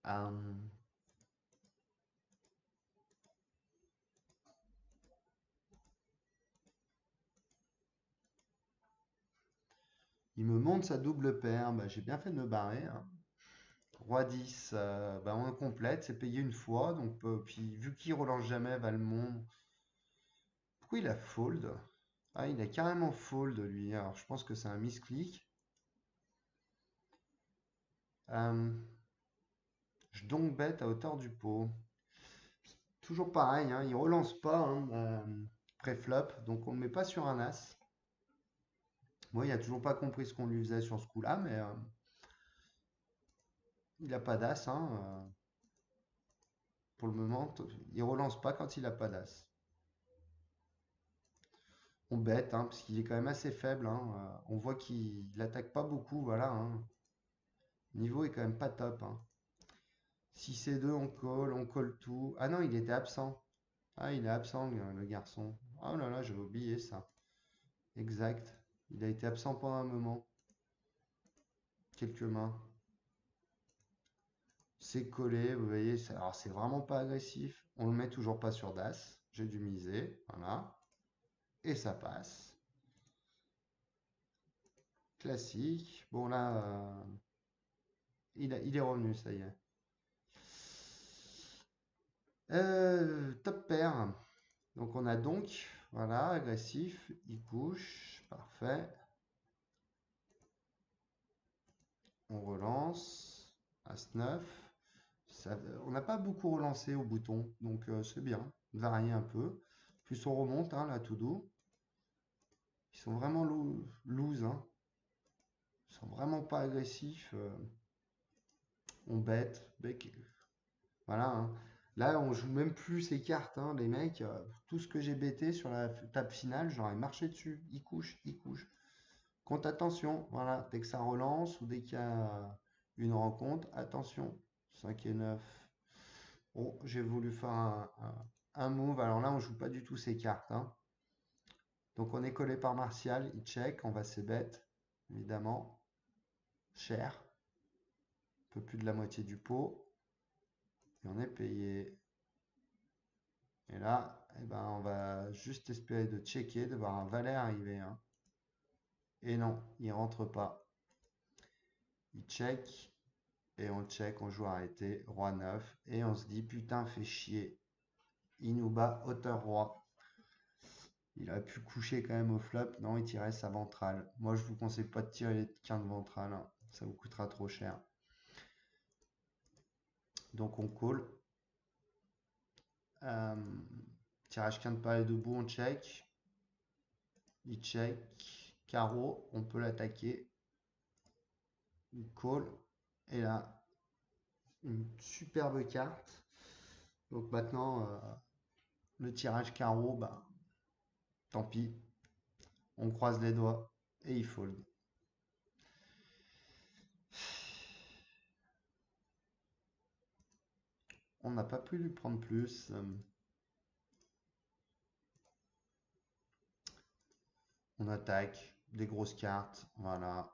Euh, il me montre sa double paire. Bah, j'ai bien fait de me barrer, hein. Roi 10, bah, on complète, c'est payé une fois. Donc, puis vu qu'il relance jamais Valmont, pourquoi il a fold? Ah, il a carrément fold lui. Alors, je pense que c'est un misclick. Je donc bet à hauteur du pot. Toujours pareil, hein, il relance pas hein, pré-flop, donc on ne le met pas sur un as. Moi, il a toujours pas compris ce qu'on lui faisait sur ce coup-là, mais il n'a pas d'as. Hein, pour le moment, il relance pas quand il n'a pas d'as. On bête, hein, parce qu'il est quand même assez faible. Hein, on voit qu'il attaque pas beaucoup, voilà. Hein. Le niveau est quand même pas top. Hein. Si c'est 2, on colle tout. Ah non, il était absent. Ah, il est absent, le garçon. Oh là là, j'avais oublié ça. Exact. Il a été absent pendant un moment. Quelques mains. C'est collé, vous voyez. Alors, c'est vraiment pas agressif. On le met toujours pas sur DAS. J'ai dû miser. Voilà. Et ça passe. Classique. Bon, là, il est revenu, ça y est. Top pair. Donc, on a donc, voilà, agressif. Il couche. Parfait. On relance. As-9. On n'a pas beaucoup relancé au bouton, donc c'est bien. Varier un peu. Plus on remonte, hein, là, tout doux. Ils sont vraiment loose, hein. Ils sont vraiment pas agressifs. On bête. Voilà. Hein. Là, on joue même plus ces cartes, hein, les mecs. Tout ce que j'ai bêté sur la table finale, j'aurais marché dessus. Ils couchent, ils couchent. Compte attention, voilà. Dès que ça relance ou dès qu'il y a une rencontre, attention. 5 et 9. Bon, j'ai voulu faire un move. Alors là, on joue pas du tout ces cartes. Hein. Donc on est collé par Martial. Il check. On va se bête, évidemment. Cher. Un peu plus de la moitié du pot. Et on est payé. Et là, eh ben, on va juste espérer de checker, de voir un valet arriver. Hein. Et non, il rentre pas. Il check. Et on check, on joue arrêté. Roi 9. Et on se dit, putain, fait chier. Il nous bat hauteur roi. Il a pu coucher quand même au flop. Non, il tirait sa ventrale. Moi, je vous conseille pas de tirer les quintes ventrales. Hein. Ça vous coûtera trop cher. Donc, on call. Euh, tirage quinte pareil debout, on check. Il check. Carreau, on peut l'attaquer. Il call. Et là, une superbe carte. Donc maintenant, le tirage carreau, bah, tant pis. On croise les doigts et il fold. On n'a pas pu lui prendre plus. On attaque des grosses cartes. Voilà.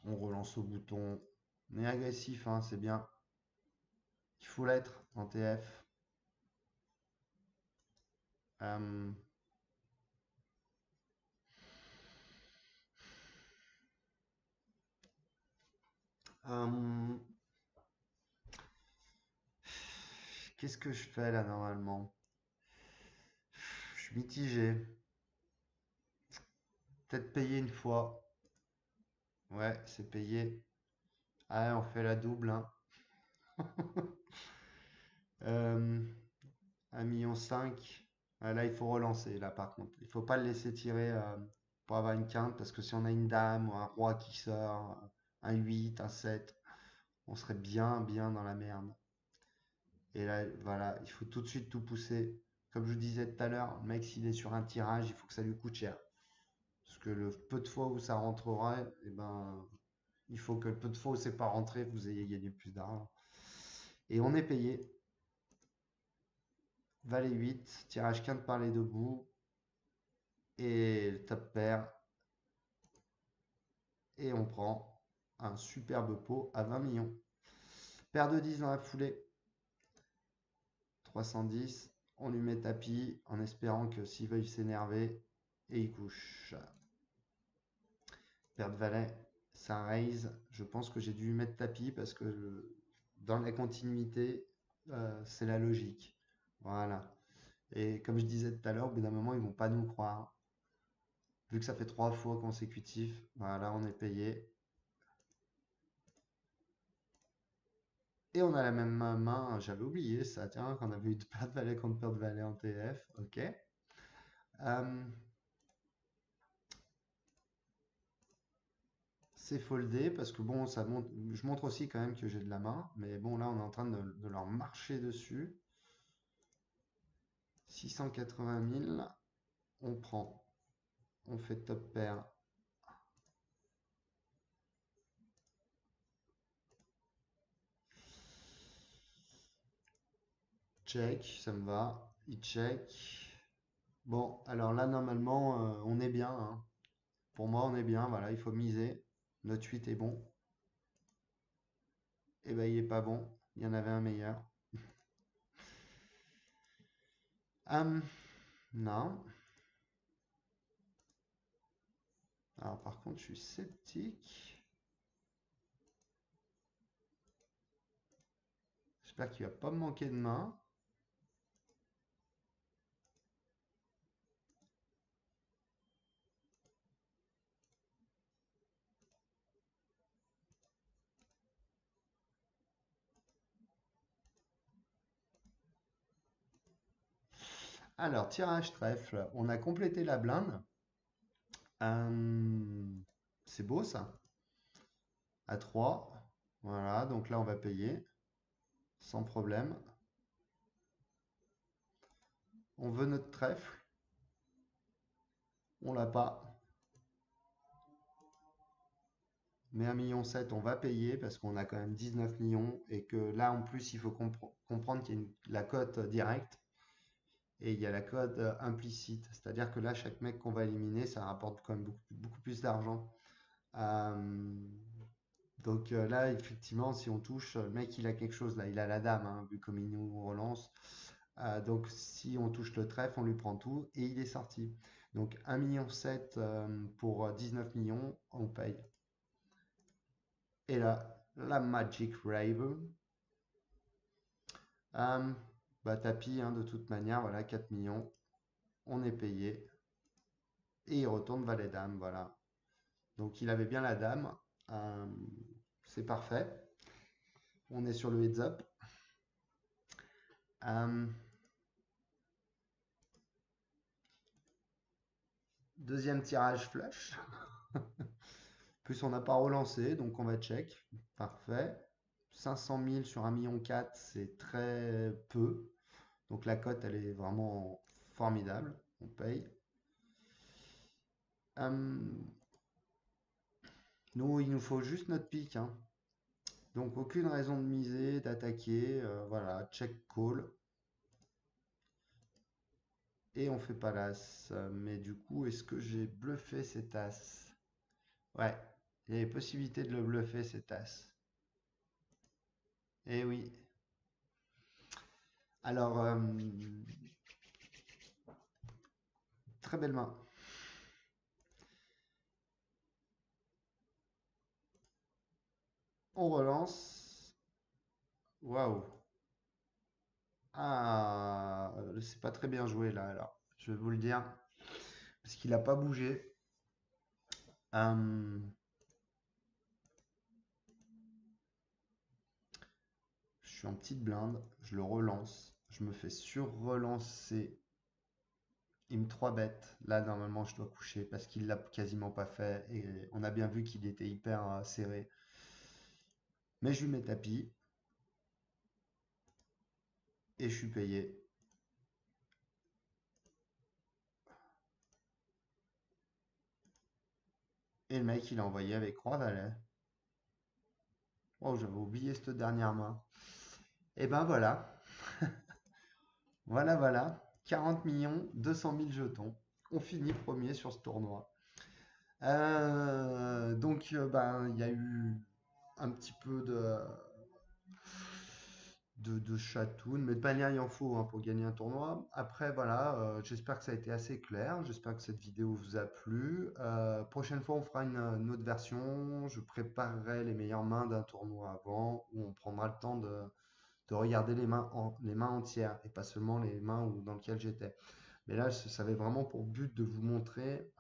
On relance au bouton. On est agressif, hein, c'est bien. Il faut l'être en TF. Euh, euh, Qu'est-ce que je fais là normalement? Je suis mitigé. Peut-être payer une fois. Ouais, c'est payé. Ah, on fait la double. Hein. 1,5 million. Ah, là, il faut relancer, là, par contre. Il faut pas le laisser tirer pour avoir une quinte, parce que si on a une dame ou un roi qui sort, un 8, un 7, on serait bien, bien dans la merde. Et là, voilà, il faut tout de suite tout pousser. Comme je vous disais tout à l'heure, le mec, s'il est sur un tirage, il faut que ça lui coûte cher. Parce que le peu de fois où ça rentrera, eh ben, il faut que le peu de fois où c'est pas rentré, vous ayez gagné plus d'argent. Et on est payé. Valet 8, tirage quinte par les deux bouts. Et le top pair. Et on prend un superbe pot à 20 millions. Paire de 10 dans la foulée. 310. On lui met tapis en espérant que s'il veuille s'énerver, et il couche. Paire de valet, ça raise. Je pense que j'ai dû lui mettre tapis parce que dans la continuité, c'est la logique. Voilà. Et comme je disais tout à l'heure, au bout d'un moment, ils vont pas nous croire. Vu que ça fait 3 fois consécutif, voilà, on est payé. Et on a la même main, j'avais oublié ça, tiens, qu'on avait eu de paire de valet contre paire de valet en TF, ok. Euh, c'est foldé parce que bon, ça montre, je montre aussi quand même que j'ai de la main, mais bon, là on est en train de leur marcher dessus. 680 000, on prend, on fait top pair, check, ça me va, il check. Bon, alors là normalement on est bien, hein. Pour moi on est bien, voilà, il faut miser. Notre 8 est bon. Et ben il est pas bon, il y en avait un meilleur. Non. Alors par contre, je suis sceptique. J'espère qu'il va pas me manquer de main. Alors, tirage trèfle. On a complété la blinde. Euh, c'est beau ça. À 3. Voilà, donc là on va payer. Sans problème. On veut notre trèfle. On l'a pas. Mais 1,7 million, on va payer parce qu'on a quand même 19 millions et que là en plus il faut comprendre qu'il y a la cote directe. Et il y a la cote implicite. C'est-à-dire que là, chaque mec qu'on va éliminer, ça rapporte quand même beaucoup plus d'argent. Euh, donc là, effectivement, si on touche, le mec, il a quelque chose là. Il a la dame, hein, vu comme il nous relance. Donc si on touche le trèfle, on lui prend tout et il est sorti. Donc 1,7 million pour 19 millions, on paye. Et là, la Magic Raven. Euh, bah tapis, hein, de toute manière, voilà, 4 millions. On est payé. Et il retourne valet dame, voilà. Donc il avait bien la dame. Euh, c'est parfait. On est sur le heads up. Euh, deuxième tirage flush. Plus on n'a pas relancé, donc on va check. Parfait. 500 000 sur 1,4 million, c'est très peu. Donc la cote, elle est vraiment formidable. On paye. Euh, nous, il nous faut juste notre pique, hein. Donc aucune raison de miser, d'attaquer. Voilà, check call. Et on fait pas l'as. Mais du coup, est-ce que j'ai bluffé cet as? Ouais, il y a les possibilités de le bluffer cet as. Eh oui. Alors, très belle main. On relance. Waouh. Ah, c'est pas très bien joué là alors. Je vais vous le dire. Parce qu'il n'a pas bougé. Euh, je suis en petite blinde. Je le relance. Je me fais sur-relancer. Il me 3 bêtes. Là, normalement, je dois coucher parce qu'il l'a quasiment pas fait. Et on a bien vu qu'il était hyper serré. Mais je lui mets tapis. Et je suis payé. Et le mec, il a envoyé avec Roi Valet. Oh, j'avais oublié cette dernière main. Et ben voilà. Voilà, voilà. 40 millions, 200 000 jetons. On finit premier sur ce tournoi. Ben, il y a eu un petit peu de chatoun, mais de manière, il en faut, hein, pour gagner un tournoi. Après, voilà, j'espère que ça a été assez clair. J'espère que cette vidéo vous a plu. Prochaine fois, on fera une autre version. Je préparerai les meilleures mains d'un tournoi avant, où on prendra le temps de regarder les mains entières et pas seulement les mains dans lesquelles j'étais. Mais là, ça avait vraiment pour but de vous montrer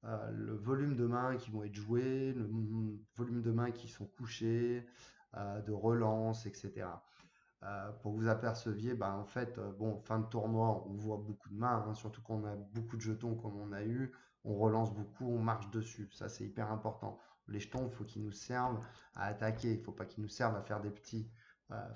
le volume de mains qui vont être jouées, le volume de mains qui sont couchées, de relance, etc. Pour que vous aperceviez, en fait, bon, fin de tournoi, on voit beaucoup de mains, hein, surtout qu'on a beaucoup de jetons comme on a eu, on relance beaucoup, on marche dessus. Ça, c'est hyper important. Les jetons, il faut qu'ils nous servent à attaquer, il ne faut pas qu'ils nous servent à faire des petits.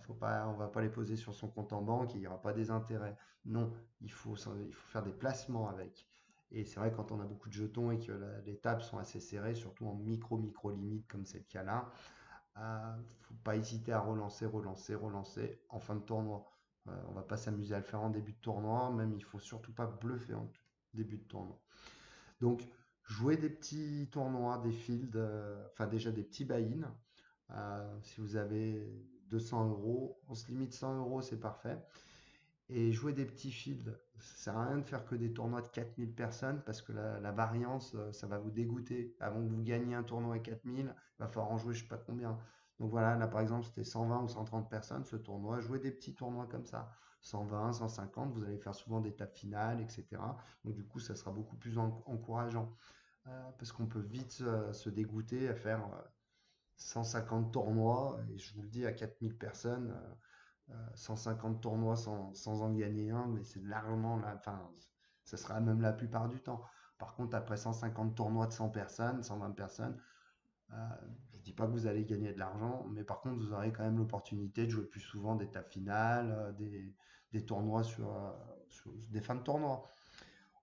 Faut pas, on va pas les poser sur son compte en banque, il n'y aura pas des intérêts. Non, il faut faire des placements avec. Et c'est vrai, quand on a beaucoup de jetons et que les tables sont assez serrées, surtout en micro limite comme c'est le cas là, faut pas hésiter à relancer en fin de tournoi. On va pas s'amuser à le faire en début de tournoi, même il faut surtout pas bluffer en début de tournoi. Donc, jouer des petits tournois, des fields, enfin déjà des petits buy-in. Si vous avez 200 euros, on se limite 100 euros, c'est parfait. Et jouer des petits fields, ça sert à rien de faire que des tournois de 4000 personnes parce que la variance, ça va vous dégoûter. Avant que vous gagniez un tournoi à 4000, il va falloir en jouer je sais pas combien. Donc voilà, là par exemple c'était 120 ou 130 personnes ce tournoi. Jouez des petits tournois comme ça, 120, 150, vous allez faire souvent des tables finales, etc. Donc du coup ça sera beaucoup plus encourageant parce qu'on peut vite se dégoûter à faire 150 tournois et je vous le dis à 4000 personnes. 150 tournois sans en gagner un, mais c'est largement la, enfin, ça sera même la plupart du temps. Par contre, après 150 tournois de 100 personnes, 120 personnes, euh, je ne dis pas que vous allez gagner de l'argent, mais par contre, vous aurez quand même l'opportunité de jouer plus souvent des tables finales, des tournois sur des fins de tournois.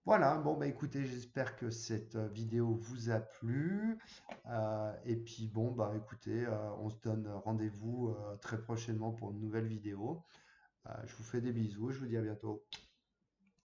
Voilà, bon bah écoutez, j'espère que cette vidéo vous a plu. Et puis bon bah écoutez, on se donne rendez-vous très prochainement pour une nouvelle vidéo. Je vous fais des bisous, je vous dis à bientôt.